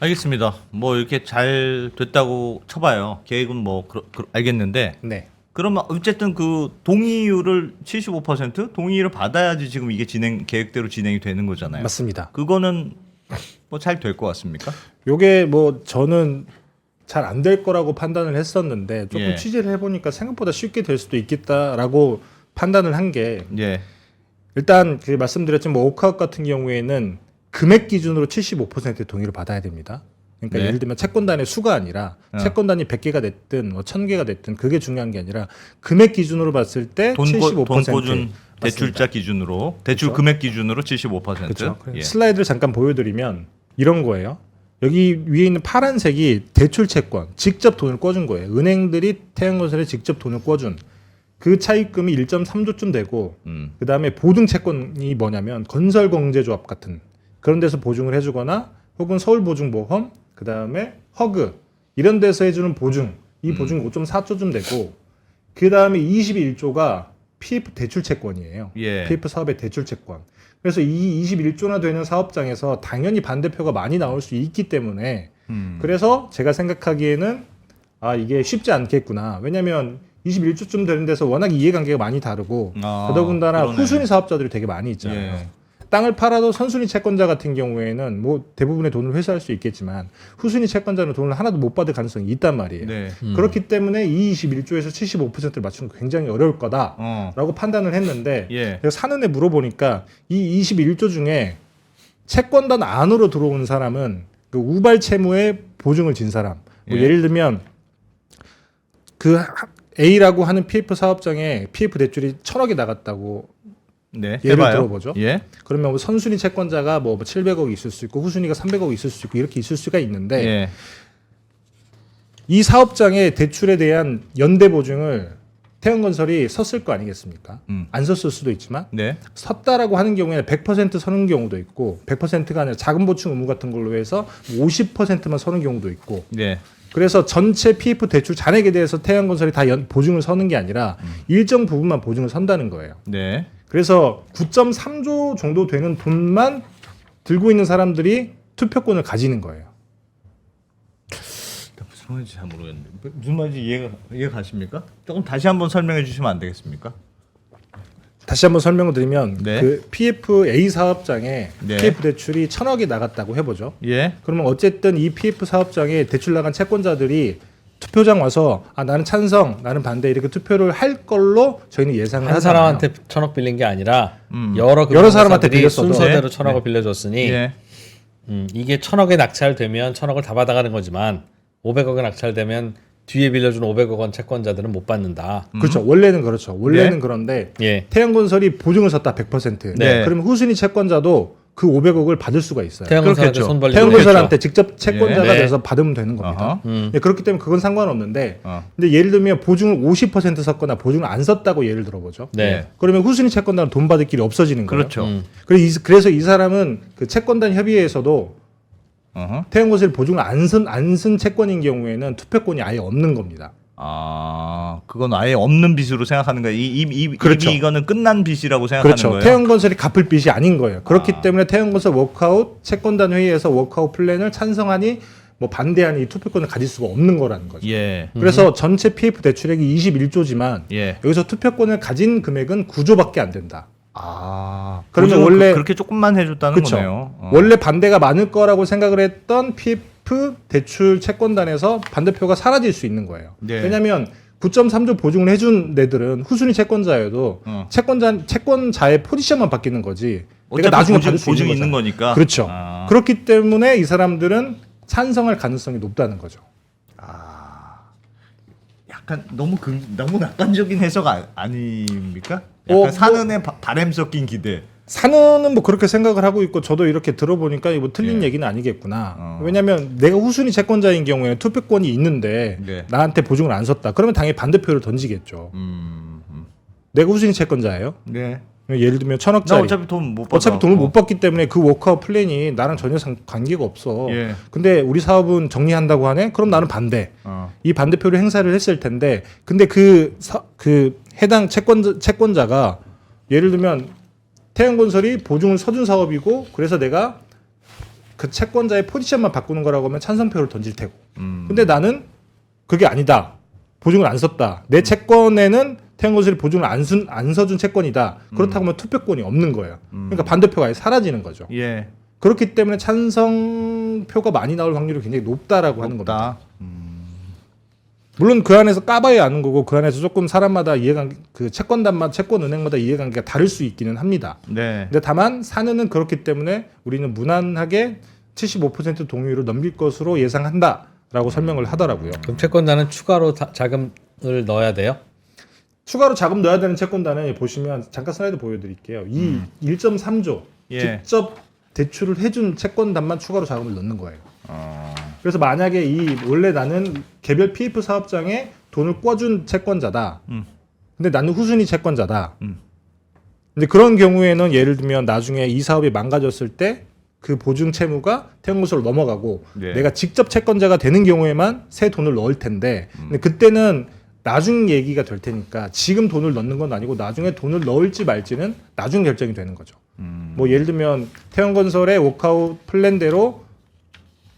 Speaker 1: 알겠습니다. 뭐 이렇게 잘 됐다고 쳐봐요. 계획은 뭐 알겠는데
Speaker 3: 네.
Speaker 1: 그러면 어쨌든 그 동의율을 75% 동의율을 받아야지 지금 이게 계획대로 진행이 되는 거잖아요.
Speaker 3: 맞습니다.
Speaker 1: 그거는 뭐 잘 될 것 같습니까?
Speaker 3: 요게 뭐 저는 잘 안 될 거라고 판단을 했었는데 조금
Speaker 1: 예.
Speaker 3: 취재를 해보니까 생각보다 쉽게 될 수도 있겠다라고 판단을 한 게
Speaker 1: 예.
Speaker 3: 일단 그 말씀드렸지만 뭐 오카웃 같은 경우에는 금액 기준으로 75%의 동의를 받아야 됩니다. 그러니까
Speaker 1: 네.
Speaker 3: 예를 들면 채권단의 수가 아니라
Speaker 1: 어.
Speaker 3: 채권단이 100개가 됐든 뭐 1000개가 됐든 그게 중요한 게 아니라 금액 기준으로 봤을 때
Speaker 1: 돈
Speaker 3: 75%.
Speaker 1: 꽂은 대출자 기준으로 대출
Speaker 3: 그렇죠.
Speaker 1: 금액 기준으로 75%.
Speaker 3: 그렇죠.
Speaker 1: 예.
Speaker 3: 슬라이드를 잠깐 보여드리면 이런 거예요. 여기 위에 있는 파란색이 대출 채권, 직접 돈을 꿔준 거예요. 은행들이 태양건설에 직접 돈을 꿔준 그 차입금이 1.3조쯤 되고 그 다음에 보증 채권이 뭐냐면 건설공제조합 같은 그런 데서 보증을 해주거나 혹은 서울보증보험 그 다음에 허그 이런 데서 해주는 보증 이 보증 5.4조쯤 되고 그 다음에 21조가 PF 대출 채권이에요.
Speaker 1: 예.
Speaker 3: PF 사업의 대출 채권. 그래서 이 21조나 되는 사업장에서 당연히 반대표가 많이 나올 수 있기 때문에 그래서 제가 생각하기에는 아 이게 쉽지 않겠구나. 왜냐하면 21조쯤 되는 데서 워낙 이해관계가 많이 다르고 더더군다나
Speaker 1: 그러네.
Speaker 3: 후순위 사업자들이 되게 많이 있잖아요.
Speaker 1: 예.
Speaker 3: 땅을 팔아도 선순위 채권자 같은 경우에는 뭐 대부분의 돈을 회수할 수 있겠지만 후순위 채권자는 돈을 하나도 못 받을 가능성이 있단 말이에요.
Speaker 1: 네.
Speaker 3: 그렇기 때문에 이 21조에서 75%를 맞추는 거 굉장히 어려울 거다라고 판단을 했는데
Speaker 1: 예.
Speaker 3: 제가 사는에 물어보니까 이 21조 중에 채권단 안으로 들어온 사람은 그 우발 채무에 보증을 진 사람 뭐
Speaker 1: 예.
Speaker 3: 예를 들면 그 A라고 하는 PF 사업장에 PF 대출이 1,000억이 나갔다고
Speaker 1: 네.
Speaker 3: 예를
Speaker 1: 해봐요.
Speaker 3: 들어보죠.
Speaker 1: 예.
Speaker 3: 그러면 뭐 선순위 채권자가 뭐 700억 있을 수 있고 후순위가 300억 있을 수 있고 이렇게 있을 수가 있는데
Speaker 1: 예.
Speaker 3: 이 사업장의 대출에 대한 연대 보증을 태양건설이 섰을 거 아니겠습니까? 안 섰을 수도 있지만
Speaker 1: 네.
Speaker 3: 섰다라고 하는 경우에는 100% 서는 경우도 있고 100%가 아니라 자금 보충 의무 같은 걸로 해서 50%만 서는 경우도 있고
Speaker 1: 네.
Speaker 3: 그래서 전체 PF 대출 잔액에 대해서 태양건설이 다 보증을 서는 게 아니라 일정 부분만 보증을 선다는 거예요.
Speaker 1: 네.
Speaker 3: 그래서 9.3조 정도 되는 돈만 들고 있는 사람들이 투표권을 가지는 거예요.
Speaker 1: 무슨 말인지 잘 모르겠는데 무슨 말인지 이해가 가십니까? 조금 다시 한번 설명해 주시면 안 되겠습니까?
Speaker 3: 다시 한번 설명을 드리면
Speaker 1: 네.
Speaker 3: 그 PFA 사업장에
Speaker 1: 네.
Speaker 3: PF 대출이 1,000억이 나갔다고 해보죠.
Speaker 1: 예.
Speaker 3: 그러면 어쨌든 이 PF 사업장에 대출 나간 채권자들이 투표장 와서 아 나는 찬성, 나는 반대 이렇게 투표를 할 걸로 저희는 예상을
Speaker 2: 한
Speaker 3: 하잖아요.
Speaker 2: 사람한테 1,000억 빌린 게 아니라
Speaker 3: 여러 사람한테
Speaker 2: 금융사들이
Speaker 3: 빌렸어도.
Speaker 2: 순서대로
Speaker 1: 네.
Speaker 2: 1,000억을 빌려줬으니
Speaker 1: 예.
Speaker 2: 이게 1,000억에 낙찰되면 1,000억을 다 받아가는 거지만 500억에 낙찰되면 뒤에 빌려준 500억 원 채권자들은 못 받는다.
Speaker 3: 그렇죠. 원래는 그렇죠. 원래는
Speaker 1: 네.
Speaker 3: 그런데
Speaker 2: 예.
Speaker 3: 태양건설이 보증을 섰다 100%.
Speaker 1: 네.
Speaker 3: 그러면 후순위 채권자도 그 500억을 받을 수가 있어요.
Speaker 2: 태양건설한테
Speaker 1: 그렇겠죠.
Speaker 2: 손 벌리고
Speaker 3: 태양건설한테 직접 채권자가
Speaker 2: 예. 네.
Speaker 3: 돼서 받으면 되는 겁니다.
Speaker 1: 어허.
Speaker 3: 네, 그렇기 때문에 그건 상관없는데
Speaker 1: 어.
Speaker 3: 근데 예를 들면 보증을 50% 섰거나 보증을 안 섰다고 예를 들어보죠.
Speaker 2: 네.
Speaker 3: 그러면 후순위 채권단은 돈 받을 길이 없어지는 거예요.
Speaker 1: 그렇죠.
Speaker 3: 그래서 이 사람은 그 채권단 협의회에서도
Speaker 1: 어허.
Speaker 3: 태양건설이 보증을 안 쓴 채권인 경우에는 투표권이 아예 없는 겁니다.
Speaker 1: 아, 그건 아예 없는 빚으로 생각하는 거예요.
Speaker 3: 그렇죠.
Speaker 1: 이미 이거는 끝난 빚이라고 생각하는
Speaker 3: 그렇죠.
Speaker 1: 거예요.
Speaker 3: 태양건설이 갚을 빚이 아닌 거예요. 그렇기 때문에 태양건설 워크아웃 채권단 회의에서 워크아웃 플랜을 찬성하니 뭐 반대하니 이 투표권을 가질 수가 없는 거라는 거죠.
Speaker 1: 예.
Speaker 3: 그래서 전체 PF 대출액이 21조지만
Speaker 1: 예.
Speaker 3: 여기서 투표권을 가진 금액은 9조밖에 안 된다.
Speaker 1: 아,
Speaker 3: 그러면
Speaker 1: 보증을
Speaker 3: 원래-
Speaker 1: 그렇게 조금만 해줬다는
Speaker 3: 그렇죠.
Speaker 1: 거네요.
Speaker 3: 원래 반대가 많을 거라고 생각을 했던 PF 대출 채권단에서 반대표가 사라질 수 있는 거예요.
Speaker 1: 네.
Speaker 3: 왜냐하면 9.3조 보증을 해준 데들은 후순위 채권자여도 채권자의 포지션만 바뀌는 거지. 내가
Speaker 1: 어차피
Speaker 3: 나중에 받을 수
Speaker 1: 보증이
Speaker 3: 있는
Speaker 1: 있는
Speaker 3: 거잖아.
Speaker 1: 거니까.
Speaker 3: 그렇죠.
Speaker 1: 아.
Speaker 3: 그렇기 때문에 이 사람들은 찬성할 가능성이 높다는 거죠.
Speaker 1: 약간 너무 낙관적인 해석 아닙니까? 약간
Speaker 3: 뭐-
Speaker 1: 사는의 바램 섞인 기대.
Speaker 3: 사는은 뭐 그렇게 생각을 하고 있고 저도 이렇게 들어보니까 이거 틀린
Speaker 1: 예.
Speaker 3: 얘기는 아니겠구나. 왜냐하면 내가 후순위 채권자인 경우에 투표권이 있는데
Speaker 1: 네.
Speaker 3: 나한테 보증을 안 섰다. 그러면 당연히 반대표를 던지겠죠. 내가 후순위 채권자예요.
Speaker 1: 네.
Speaker 3: 예를 들면
Speaker 1: 나
Speaker 3: 1,000억짜리
Speaker 1: 어차피 돈 못 받아.
Speaker 3: 어차피 돈을 못 받기 때문에 그 워크아웃 플랜이 나랑 전혀 관계가 없어.
Speaker 1: 예.
Speaker 3: 근데 우리 사업은 정리한다고 하네? 그럼 나는 반대. 이 반대표를 행사를 했을 텐데, 근데 그 해당 채권자가 예를 들면 태양건설이 보증을 서준 사업이고, 그래서 내가 그 채권자의 포지션만 바꾸는 거라고 하면 찬성표를 던질 테고. 근데 나는 그게 아니다. 보증을 안 썼다. 내 채권에는 태양건설이 보증을 안 서준 채권이다. 그렇다고 하면 투표권이 없는 거예요. 그러니까 반대표가 아예 사라지는 거죠.
Speaker 1: 예.
Speaker 3: 그렇기 때문에 찬성표가 많이 나올 확률이 굉장히 높다라고 하는 겁니다. 물론 그 안에서 까봐야 아는 거고 그 안에서 조금 사람마다 그 채권단마다 채권은행마다 이해관계가 다를 수 있기는 합니다.
Speaker 1: 네.
Speaker 3: 근데 다만 사내는 그렇기 때문에 우리는 무난하게 75% 동의율을 넘길 것으로 예상한다라고 설명을 하더라고요.
Speaker 2: 그럼 채권자는 추가로 자금을 넣어야 돼요?
Speaker 3: 추가로 자금 넣어야 되는 채권단은 보시면 잠깐 슬라이드 보여드릴게요. 이 1.3조
Speaker 1: 예.
Speaker 3: 직접 대출을 해준 채권단만 추가로 자금을 넣는 거예요. 그래서 만약에 원래 나는 개별 PF 사업장에 돈을 꿔준 채권자다. 근데 나는 후순위 채권자다. 근데 그런 경우에는 예를 들면 나중에 이 사업이 망가졌을 때 그 보증 채무가 태양건설로 넘어가고
Speaker 1: 예.
Speaker 3: 내가 직접 채권자가 되는 경우에만 새 돈을 넣을 텐데 근데 그때는 나중 얘기가 될 테니까 지금 돈을 넣는 건 아니고 나중에 돈을 넣을지 말지는 나중 결정이 되는 거죠. 뭐 예를 들면 태양건설의 워크아웃 플랜대로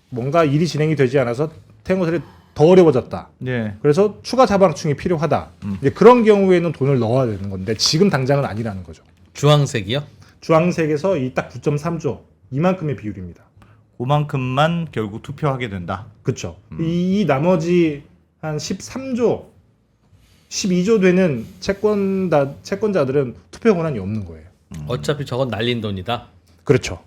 Speaker 3: 뭔가 일이 진행이 되지 않아서 태양건설이 더 어려워졌다.
Speaker 1: 예.
Speaker 3: 그래서 추가 자방충이 필요하다. 이제 그런 경우에는 돈을 넣어야 되는 건데 지금 당장은 아니라는 거죠.
Speaker 2: 주황색이요?
Speaker 3: 주황색에서 이 딱 9.3조 이만큼의 비율입니다.
Speaker 1: 그만큼만 결국 투표하게 된다.
Speaker 3: 그렇죠. 이 나머지 한 13조, 12조 되는 채권자들은 투표 권한이 없는 거예요.
Speaker 2: 어차피 저건 날린 돈이다.
Speaker 3: 그렇죠.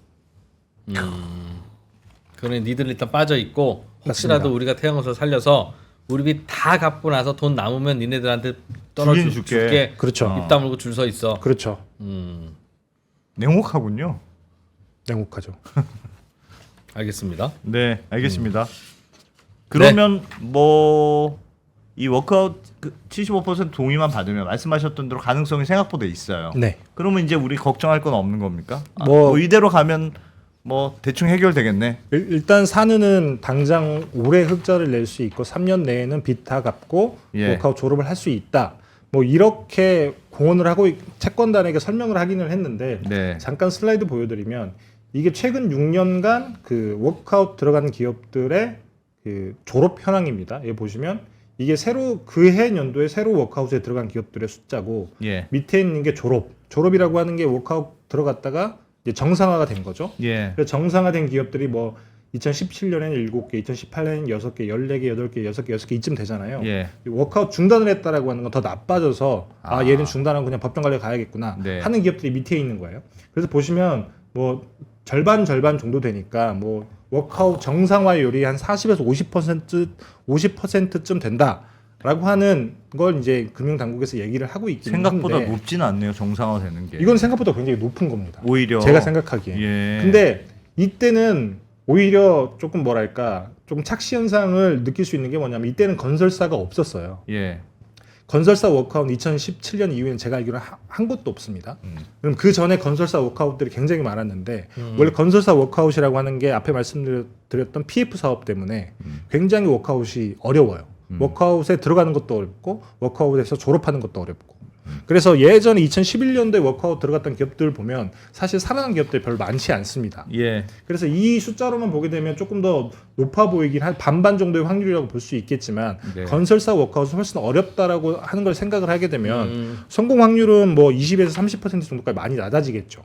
Speaker 2: 그러니 니들 일단 빠져 있고 혹시라도
Speaker 3: 맞습니다.
Speaker 2: 우리가 태양건설 살려서 우리 빚 다 갚고 나서 돈 남으면 니네들한테
Speaker 1: 주긴
Speaker 2: 줄게.
Speaker 3: 그렇죠.
Speaker 2: 입 다물고 줄 서 있어.
Speaker 3: 그렇죠.
Speaker 1: 냉혹하군요.
Speaker 3: 냉혹하죠.
Speaker 2: 알겠습니다.
Speaker 1: 네, 알겠습니다. 그러면 뭐 이 워크아웃 75% 동의만 받으면 말씀하셨던 대로 가능성이 생각보다 있어요.
Speaker 3: 네.
Speaker 1: 그러면 이제 우리 걱정할 건 없는 겁니까?
Speaker 3: 뭐
Speaker 1: 이대로 가면 뭐 대충 해결되겠네.
Speaker 3: 일단 사느는 당장 올해 흑자를 낼 수 있고 3년 내에는 빚 다 갚고
Speaker 1: 예.
Speaker 3: 워크아웃 졸업을 할 수 있다. 뭐 이렇게 공언을 하고 채권단에게 설명을 하기는 했는데
Speaker 1: 네.
Speaker 3: 잠깐 슬라이드 보여드리면 이게 최근 6년간 그 워크아웃 들어간 기업들의 그 졸업 현황입니다. 여기 보시면 이게 새로 그해 연도에 새로 워크아웃에 들어간 기업들의 숫자고
Speaker 1: 예.
Speaker 3: 밑에 있는 게 졸업이라고 하는 게 워크아웃 들어갔다가 이제 정상화가 된 거죠.
Speaker 1: 예.
Speaker 3: 그래서 정상화된 기업들이 뭐 2017년에는 7개, 2018년에는 6개, 14개, 8개, 6개, 6개 이쯤 되잖아요.
Speaker 1: 예.
Speaker 3: 워크아웃 중단을 했다라고 하는 건 더 나빠져서 얘는 중단하고 그냥 법정 관리에 가야겠구나
Speaker 1: 네.
Speaker 3: 하는 기업들이 밑에 있는 거예요. 그래서 보시면 뭐 절반 정도 되니까 뭐 워크아웃 정상화율이 한 40에서 50%쯤 된다라고 하는 걸 이제 금융당국에서 얘기를 하고 있긴
Speaker 1: 생각보다
Speaker 3: 한데
Speaker 1: 높지는 않네요. 정상화되는 게.
Speaker 3: 이건 생각보다 굉장히 높은 겁니다.
Speaker 1: 오히려
Speaker 3: 제가 생각하기에.
Speaker 1: 예.
Speaker 3: 근데 이때는 오히려 조금 뭐랄까 조금 착시 현상을 느낄 수 있는 게 뭐냐면 이때는 건설사가 없었어요.
Speaker 1: 예.
Speaker 3: 건설사 워크아웃 2017년 이후에는 제가 알기로 한 곳도 없습니다. 그럼 그 전에 건설사 워크아웃들이 굉장히 많았는데 원래 건설사 워크아웃이라고 하는 게 앞에 말씀드렸던 PF 사업 때문에 굉장히 워크아웃이 어려워요. 워크아웃에 들어가는 것도 어렵고 워크아웃에서 졸업하는 것도 어렵고 그래서 예전에 2011년도에 워크아웃 들어갔던 기업들 보면 사실 살아난 기업들이 별로 많지 않습니다.
Speaker 1: 예.
Speaker 3: 그래서 이 숫자로만 보게 되면 조금 더 높아 보이긴 한 반반 정도의 확률이라고 볼 수 있겠지만
Speaker 1: 네.
Speaker 3: 건설사 워크아웃은 훨씬 어렵다라고 하는 걸 생각을 하게 되면 성공 확률은 뭐 20에서 30% 정도까지 많이 낮아지겠죠.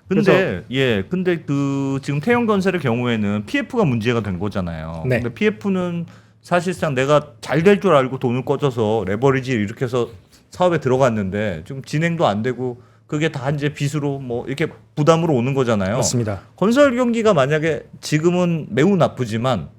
Speaker 1: 근데 근데 그 지금 태영건설의 경우에는 PF가 문제가 된 거잖아요.
Speaker 3: 네.
Speaker 1: 근데 PF는 사실상 내가 잘 될 줄 알고 돈을 꿔줘서 레버리지를 이렇게 해서 사업에 들어갔는데 지금 진행도 안 되고 그게 다 이제 빚으로 뭐 이렇게 부담으로 오는 거잖아요.
Speaker 3: 맞습니다.
Speaker 1: 건설 경기가 만약에 지금은 매우 나쁘지만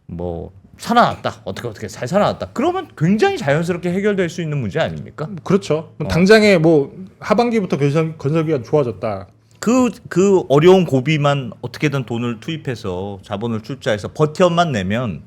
Speaker 1: 뭐 살아났다. 어떻게 잘 살아났다. 그러면 굉장히 자연스럽게 해결될 수 있는 문제 아닙니까?
Speaker 3: 그렇죠. 당장에 뭐 하반기부터 건설기가 좋아졌다.
Speaker 1: 그 어려운 고비만 어떻게든 돈을 투입해서 자본을 출자해서 버텨만 내면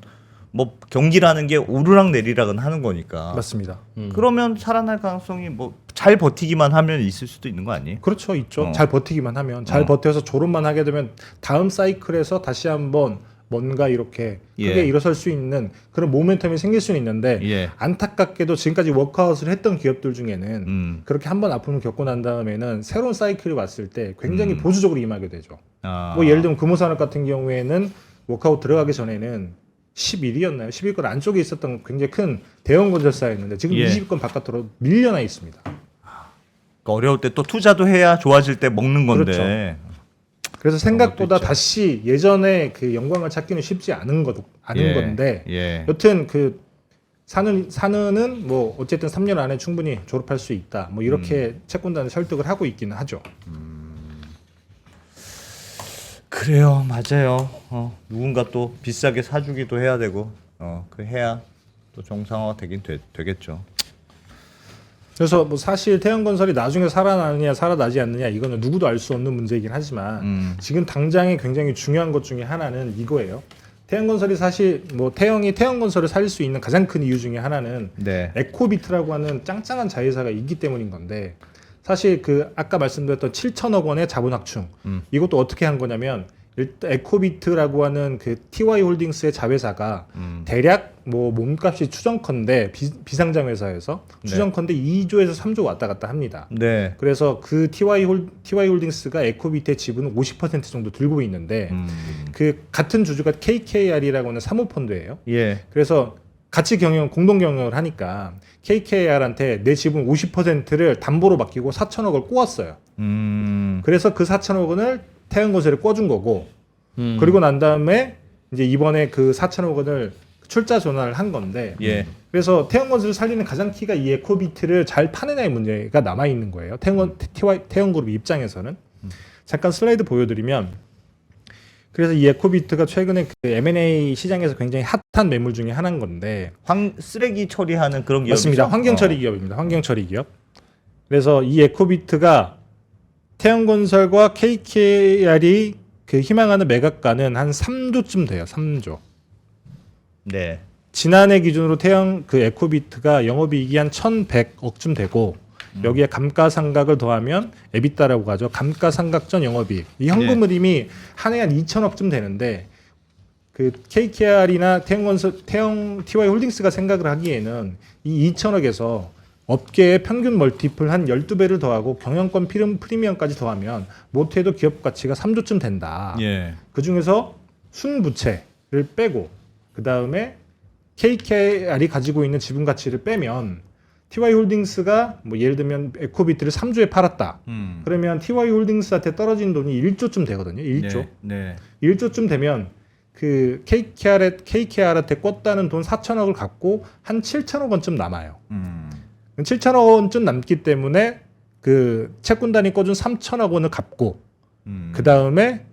Speaker 1: 뭐 경기라는 게 오르락 내리락은 하는 거니까.
Speaker 3: 맞습니다.
Speaker 1: 그러면 살아날 가능성이 뭐 잘 버티기만 하면 있을 수도 있는 거 아니에요?
Speaker 3: 그렇죠, 있죠.
Speaker 1: 어.
Speaker 3: 잘 버티기만 하면, 잘 버텨서 졸업만 하게 되면 다음 사이클에서 다시 한번 뭔가 이렇게 크게
Speaker 1: 예.
Speaker 3: 일어설 수 있는 그런 모멘텀이 생길 수는 있는데
Speaker 1: 예.
Speaker 3: 안타깝게도 지금까지 워크아웃을 했던 기업들 중에는 그렇게 한번 아픔을 겪고 난 다음에는 새로운 사이클이 왔을 때 굉장히 보수적으로 임하게 되죠.
Speaker 1: 아.
Speaker 3: 뭐 예를 들면 금호산업 같은 경우에는 워크아웃 들어가기 전에는 11위였나요? 10위권 안쪽에 있었던 굉장히 큰 대형 건설사였는데 지금
Speaker 1: 예.
Speaker 3: 20위권 바깥으로 밀려나 있습니다.
Speaker 1: 어려울 때 또 투자도 해야 좋아질 때 먹는 건데.
Speaker 3: 그렇죠. 그래서 생각보다
Speaker 1: 있죠.
Speaker 3: 다시 예전에 그 영광을 찾기는 쉽지 않은
Speaker 1: 예.
Speaker 3: 건데
Speaker 1: 예.
Speaker 3: 여튼 그 사는은 뭐 어쨌든 3년 안에 충분히 졸업할 수 있다. 뭐 이렇게 채권단을 설득을 하고 있기는 하죠.
Speaker 1: 그래요, 맞아요. 누군가 또 비싸게 사주기도 해야 되고, 그 해야 또 정상화가 되겠죠.
Speaker 3: 그래서 뭐 사실 태양건설이 나중에 살아나느냐 살아나지 않느냐 이거는 누구도 알 수 없는 문제이긴 하지만 지금 당장에 굉장히 중요한 것 중에 하나는 이거예요. 태양건설이 사실 뭐 태영이 태양건설을 살릴 수 있는 가장 큰 이유 중에 하나는
Speaker 1: 네.
Speaker 3: 에코비트라고 하는 짱짱한 자회사가 있기 때문인 건데 사실 그 아까 말씀드렸던 7천억 원의 자본 확충 이것도 어떻게 한 거냐면 일단 에코비트라고 하는 그 TY홀딩스의 자회사가 대략 뭐 몸값이 추정컨대 비상장 회사에서
Speaker 1: 네.
Speaker 3: 추정컨대 2조에서 3조 왔다 갔다 합니다.
Speaker 1: 네.
Speaker 3: 그래서 그 TY홀딩스가 에코비트의 지분은 50% 정도 들고 있는데 그 같은 주주가 KKR이라고 하는 사모펀드예요.
Speaker 1: 예.
Speaker 3: 그래서 같이 공동 경영을 하니까 KKR한테 내 지분 50%를 담보로 맡기고 4천억을 꼬았어요. 그래서 그 4천억 원을 태양건설에 꿔준 거고 그리고 난 다음에 이제 이번에 그 4천억 원을 출자 전환을 한 건데
Speaker 1: 예.
Speaker 3: 그래서 태양건설을 살리는 가장 키가 이 에코비트를 잘 파느냐의 문제가 남아 있는 거예요. 태양그룹 입장에서는 잠깐 슬라이드 보여드리면 그래서 이 에코비트가 최근에 그 M&A 시장에서 굉장히 핫한 매물 중에 하나인 건데
Speaker 1: 쓰레기 처리하는 그런 기업이죠.
Speaker 3: 맞습니다. 환경 처리 기업입니다. 환경 처리 기업. 그래서 이 에코비트가 태양건설과 KKR이 그 희망하는 매각가는 한 3조쯤 돼요. 3조.
Speaker 1: 네.
Speaker 3: 지난해 기준으로 그 에코비트가 영업이익이 한 1,100억쯤 되고 여기에 감가상각을 더하면 에비타라고 하죠. 감가상각전 영업이익. 이 현금
Speaker 1: 네.
Speaker 3: 흐름이 한 해에 한 2천억쯤 되는데 그 KKR이나 TY홀딩스가 생각을 하기에는 이 2천억에서 업계의 평균 멀티플 한 12배를 더하고 경영권 프리미엄까지 더하면 못해도 기업 가치가 3조쯤 된다.
Speaker 1: 예.
Speaker 3: 그중에서 순부채를 빼고 그다음에 KKR이 가지고 있는 지분 가치를 빼면 TY홀딩스가 뭐 예를 들면 에코비트를 3조에 팔았다. 그러면 TY홀딩스한테 떨어진 돈이 1조쯤 되거든요. 1조.
Speaker 1: 네.
Speaker 3: 1조쯤 되면 그 KKR한테 꿨다는 돈 4천억을 갖고 한 7천억 원쯤 남아요. 7천억 원쯤 남기 때문에 그 채권단이 꿔준 3천억 원을 갚고 그 다음에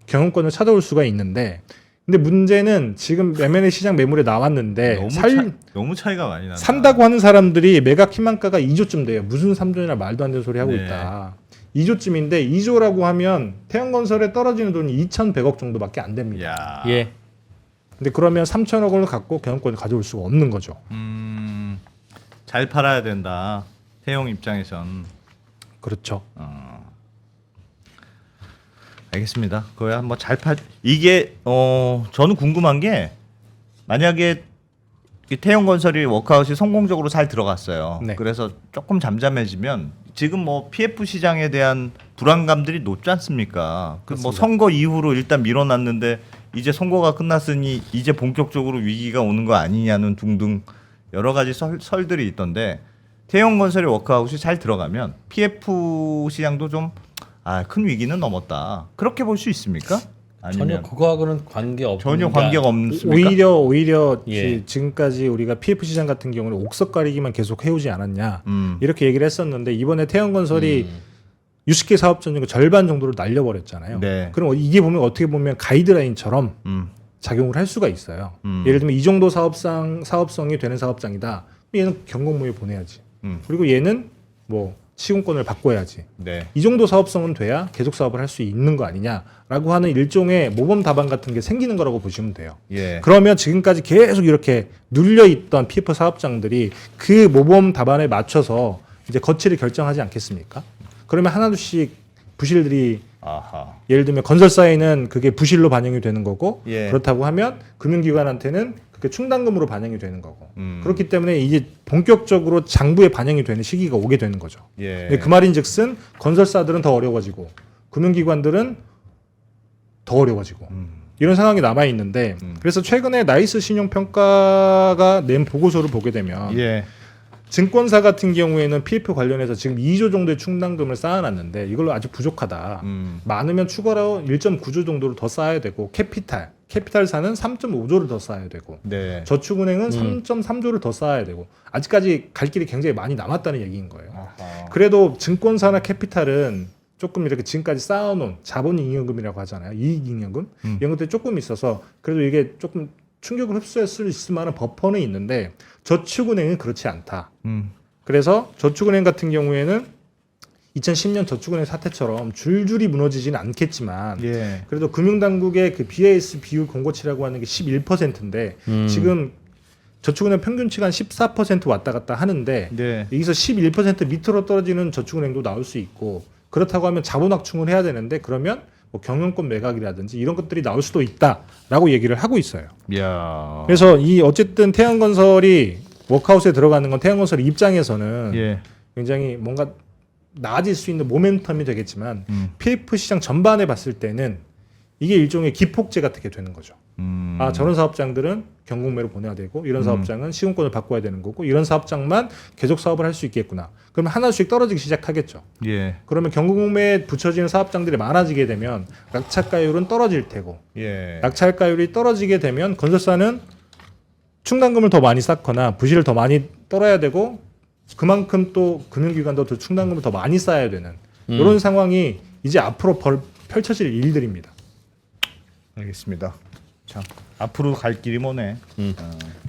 Speaker 3: 경영권을 찾아올 수가 있는데 근데 문제는 지금 M&A 시장 매물에 나왔는데
Speaker 1: 너무 차이가 많이 난다.
Speaker 3: 산다고 하는 사람들이 매각 희망가가 2조쯤 돼요. 무슨 3조나 말도 안 되는 소리 하고
Speaker 1: 네.
Speaker 3: 있다. 2조쯤인데 2조라고 하면 태양건설에 떨어지는 돈이 2,100억 정도밖에 안 됩니다.
Speaker 1: 야.
Speaker 2: 예.
Speaker 3: 근데 그러면 3천억 원을 갖고 경영권을 가져올 수가 없는 거죠.
Speaker 1: 잘 팔아야 된다. 태용 입장에선.
Speaker 3: 그렇죠.
Speaker 1: 알겠습니다. 그거야 한번 잘 이게 저는 궁금한 게 만약에 이 태용건설이 워크아웃이 성공적으로 잘 들어갔어요.
Speaker 3: 네.
Speaker 1: 그래서 조금 잠잠해지면 지금 뭐 PF 시장에 대한 불안감들이 높지 않습니까? 그 뭐
Speaker 3: 맞습니다.
Speaker 1: 선거 이후로 일단 밀어놨는데 이제 선거가 끝났으니 이제 본격적으로 위기가 오는 거 아니냐는 등등 여러 가지 설들이 있던데 태용건설이 워크아웃이 잘 들어가면 PF 시장도 좀 큰 위기는 넘었다. 그렇게 볼 수 있습니까?
Speaker 2: 전혀
Speaker 1: 아니면
Speaker 2: 그거하고는 관계 없는
Speaker 1: 전혀 관계가 없습니까?
Speaker 3: 오히려
Speaker 2: 예.
Speaker 3: 지금까지 우리가 PF 시장 같은 경우는 옥석 가리기만 계속 해오지 않았냐 이렇게 얘기를 했었는데 이번에 태양건설이 60개 사업 전중 절반 정도를 날려버렸잖아요.
Speaker 1: 네.
Speaker 3: 그럼 이게 보면 어떻게 보면 가이드라인처럼 작용을 할 수가 있어요. 예를 들면 이 정도 사업성이 되는 사업장이다. 얘는 경공모에 보내야지. 그리고 얘는 뭐 시공권을 바꿔야지.
Speaker 1: 네.
Speaker 3: 이 정도 사업성은 돼야 계속 사업을 할 수 있는 거 아니냐라고 하는 일종의 모범 답안 같은 게 생기는 거라고 보시면 돼요.
Speaker 1: 예.
Speaker 3: 그러면 지금까지 계속 이렇게 눌려 있던 PF 사업장들이 그 모범 답안에 맞춰서 이제 거치를 결정하지 않겠습니까? 그러면 하나둘씩 부실들이
Speaker 1: 아하.
Speaker 3: 예를 들면 건설사에는 그게 부실로 반영이 되는 거고
Speaker 1: 예.
Speaker 3: 그렇다고 하면 금융기관한테는 그게 충당금으로 반영이 되는 거고 그렇기 때문에 이게 본격적으로 장부에 반영이 되는 시기가 오게 되는 거죠.
Speaker 1: 예.
Speaker 3: 근데 그 말인즉슨 건설사들은 더 어려워지고 금융기관들은 더 어려워지고 이런 상황이 남아 있는데 그래서 최근에 나이스 신용평가가 낸 보고서를 보게 되면
Speaker 1: 예.
Speaker 3: 증권사 같은 경우에는 PF 관련해서 지금 2조 정도의 충당금을 쌓아놨는데 이걸로 아주 부족하다. 많으면 추가로 1.9조 정도를 더 쌓아야 되고 캐피탈사는 3.5조를 더 쌓아야 되고
Speaker 1: 네.
Speaker 3: 저축은행은 3.3조를 더 쌓아야 되고 아직까지 갈 길이 굉장히 많이 남았다는 얘기인 거예요.
Speaker 1: 아하.
Speaker 3: 그래도 증권사나 캐피탈은 조금 이렇게 지금까지 쌓아놓은 자본잉여금이라고 하잖아요. 이익잉여금 이런 것들이 조금 있어서 그래도 이게 조금 충격을 흡수할 수 있을 만한 버퍼는 있는데 저축은행은 그렇지 않다. 그래서 저축은행 같은 경우에는 2010년 저축은행 사태처럼 줄줄이 무너지지는 않겠지만
Speaker 1: 예.
Speaker 3: 그래도 금융당국의 그 BAS 비율 공고치라고 하는 게 11%인데 지금 저축은행 평균치가 한 14% 왔다 갔다 하는데
Speaker 1: 네.
Speaker 3: 여기서 11% 밑으로 떨어지는 저축은행도 나올 수 있고 그렇다고 하면 자본 확충을 해야 되는데 그러면 뭐 경영권 매각이라든지 이런 것들이 나올 수도 있다라고 얘기를 하고 있어요.
Speaker 1: 야.
Speaker 3: 그래서 이 어쨌든 태양건설이 워크아웃에 들어가는 건 태양건설 입장에서는
Speaker 1: 예.
Speaker 3: 굉장히 뭔가 나아질 수 있는 모멘텀이 되겠지만 PF 시장 전반에 봤을 때는 이게 일종의 기폭제 같게 되는 거죠. 아 저런 사업장들은 경공매로 보내야 되고 이런 사업장은 시공권을 바꿔야 되는 거고 이런 사업장만 계속 사업을 할 수 있겠구나. 그러면 하나씩 떨어지기 시작하겠죠.
Speaker 1: 예.
Speaker 3: 그러면 경공매에 붙여지는 사업장들이 많아지게 되면 낙찰가율은 떨어질 테고
Speaker 1: 예.
Speaker 3: 낙찰가율이 떨어지게 되면 건설사는 충당금을 더 많이 쌓거나 부실을 더 많이 떨어야 되고 그만큼 또 금융기관도 더 충당금을 더 많이 쌓아야 되는 이런 상황이 이제 앞으로 펼쳐질 일들입니다.
Speaker 1: 알겠습니다. 참 앞으로 갈 길이 뭐네.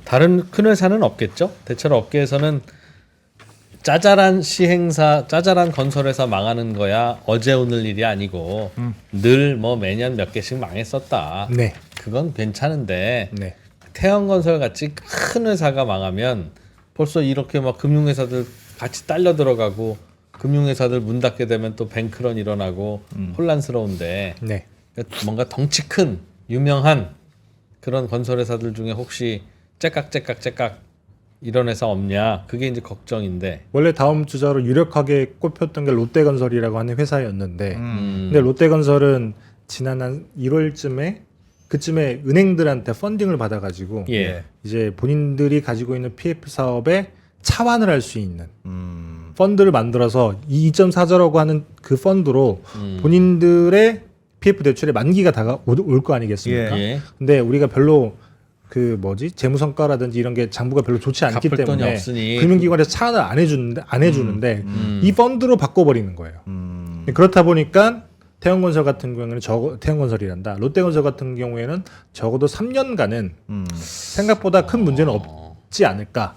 Speaker 2: 다른 큰 회사는 없겠죠. 대체로 업계에서는 짜잘한 시행사, 짜잘한 건설회사 망하는 거야 어제 오늘 일이 아니고 늘 뭐 매년 몇 개씩 망했었다.
Speaker 3: 네.
Speaker 2: 그건 괜찮은데
Speaker 3: 네.
Speaker 2: 태양건설 같이 큰 회사가 망하면 벌써 이렇게 막 금융회사들 같이 딸려 들어가고 금융회사들 문 닫게 되면 또 뱅크런 일어나고 혼란스러운데
Speaker 3: 네.
Speaker 2: 뭔가 덩치 큰 유명한 그런 건설회사들 중에 혹시 째깍 이런 회사 없냐 그게 이제 걱정인데
Speaker 3: 원래 다음 주자로 유력하게 꼽혔던 게 롯데건설이라고 하는 회사였는데 근데 롯데건설은 지난 한 1월쯤에 그쯤에 은행들한테 펀딩을 받아가지고
Speaker 2: 예.
Speaker 3: 이제 본인들이 가지고 있는 PF 사업에 차환을 할 수 있는 펀드를 만들어서 이 2.4조라고 하는 그 펀드로 본인들의 PF 대출의 만기가 올 거 아니겠습니까?
Speaker 2: 예.
Speaker 3: 근데 우리가 별로 그 뭐지 재무 성과라든지 이런 게 장부가 별로 좋지 않기
Speaker 2: 갚을 돈이
Speaker 3: 때문에
Speaker 2: 없으니
Speaker 3: 금융기관에서 차환을 안 해주는데 이 펀드로 바꿔버리는 거예요. 그렇다 보니까 태양건설 같은 경우에는 태양건설이란다. 롯데건설 같은 경우에는 적어도 3년간은 생각보다 큰 문제는 없지 않을까.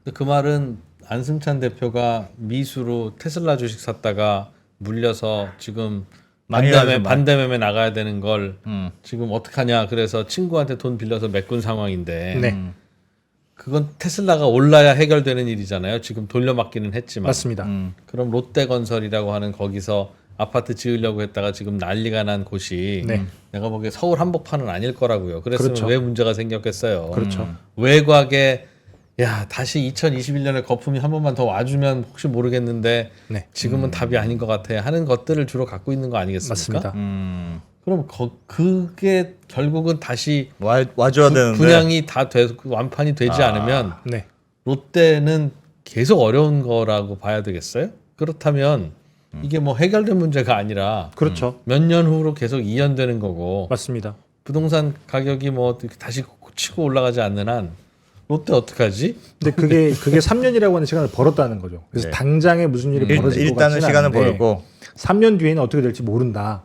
Speaker 2: 근데 그 말은 안승찬 대표가 미수로 테슬라 주식 샀다가 물려서 지금
Speaker 1: 많이
Speaker 2: 반대매매 나가야 되는 걸 지금 어떡하냐 그래서 친구한테 돈 빌려서 메꾼 상황인데
Speaker 3: 네,
Speaker 2: 그건 테슬라가 올라야 해결되는 일이잖아요. 지금 돌려막기는 했지만
Speaker 3: 맞습니다.
Speaker 2: 그럼 롯데건설이라고 하는 거기서 아파트 지으려고 했다가 지금 난리가 난 곳이
Speaker 3: 네.
Speaker 2: 내가 보기에 서울 한복판은 아닐 거라고요. 그랬으면
Speaker 3: 그렇죠.
Speaker 2: 왜 문제가 생겼겠어요.
Speaker 3: 그렇죠.
Speaker 2: 외곽에 야 다시 2021년에 거품이 한 번만 더 와주면 혹시 모르겠는데
Speaker 3: 네.
Speaker 2: 지금은 답이 아닌 것 같아 하는 것들을 주로 갖고 있는 거 아니겠습니까?
Speaker 3: 맞습니다.
Speaker 2: 그럼 그게 결국은 다시
Speaker 1: 와줘야 되는데.
Speaker 2: 분양이 다 완판이 되지 않으면
Speaker 3: 네.
Speaker 2: 롯데는 계속 어려운 거라고 봐야 되겠어요? 그렇다면 이게 뭐 해결된 문제가 아니라
Speaker 3: 그렇죠.
Speaker 2: 몇 년 후로 계속 이연되는 거고
Speaker 3: 맞습니다.
Speaker 2: 부동산 가격이 뭐 다시 치고 올라가지 않는 한 롯데 어떡하지?
Speaker 3: 근데 그게 3년이라고 하는 시간을 벌었다는 거죠. 그래서
Speaker 1: 네.
Speaker 3: 당장에 무슨 일이 벌어질 것
Speaker 1: 일단은
Speaker 3: 같지는
Speaker 1: 시간을
Speaker 3: 않은데
Speaker 1: 벌고
Speaker 3: 3년 뒤에는 어떻게 될지 모른다.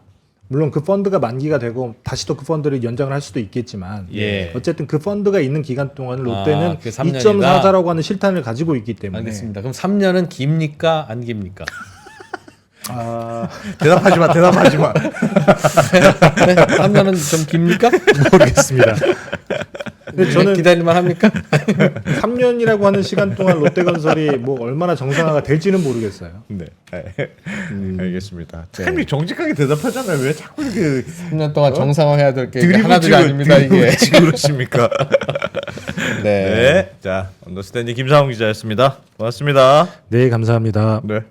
Speaker 3: 물론 그 펀드가 만기가 되고 다시 또 그 펀드를 연장을 할 수도 있겠지만
Speaker 2: 예.
Speaker 3: 어쨌든 그 펀드가 있는 기간 동안 롯데는
Speaker 2: 그게 3년이다?
Speaker 3: 2.4자라고 하는 실탄을 가지고 있기 때문에
Speaker 2: 알겠습니다. 그럼 3년은 깁니까? 안 깁니까?
Speaker 1: 대답하지 마. 대답하지 마.
Speaker 2: 3년은 좀 깁니까?
Speaker 3: 모르겠습니다. 근데 저는
Speaker 2: 기다릴만 합니까?
Speaker 3: 3년이라고 하는 시간 동안 롯데건설이 뭐 얼마나 정상화가 될지는 모르겠어요.
Speaker 1: 네. 알겠습니다. 참 정직하게 대답하잖아요. 왜 자꾸 이렇게
Speaker 2: 3년 동안 정상화해야 될 게
Speaker 1: 드리블
Speaker 2: 하나둘이
Speaker 1: 치고
Speaker 2: 아닙니다 이게.
Speaker 1: 그러십니까? 네. 자, 언더스탠딩 김상훈 기자였습니다. 고맙습니다.
Speaker 3: 네, 감사합니다.
Speaker 1: 네.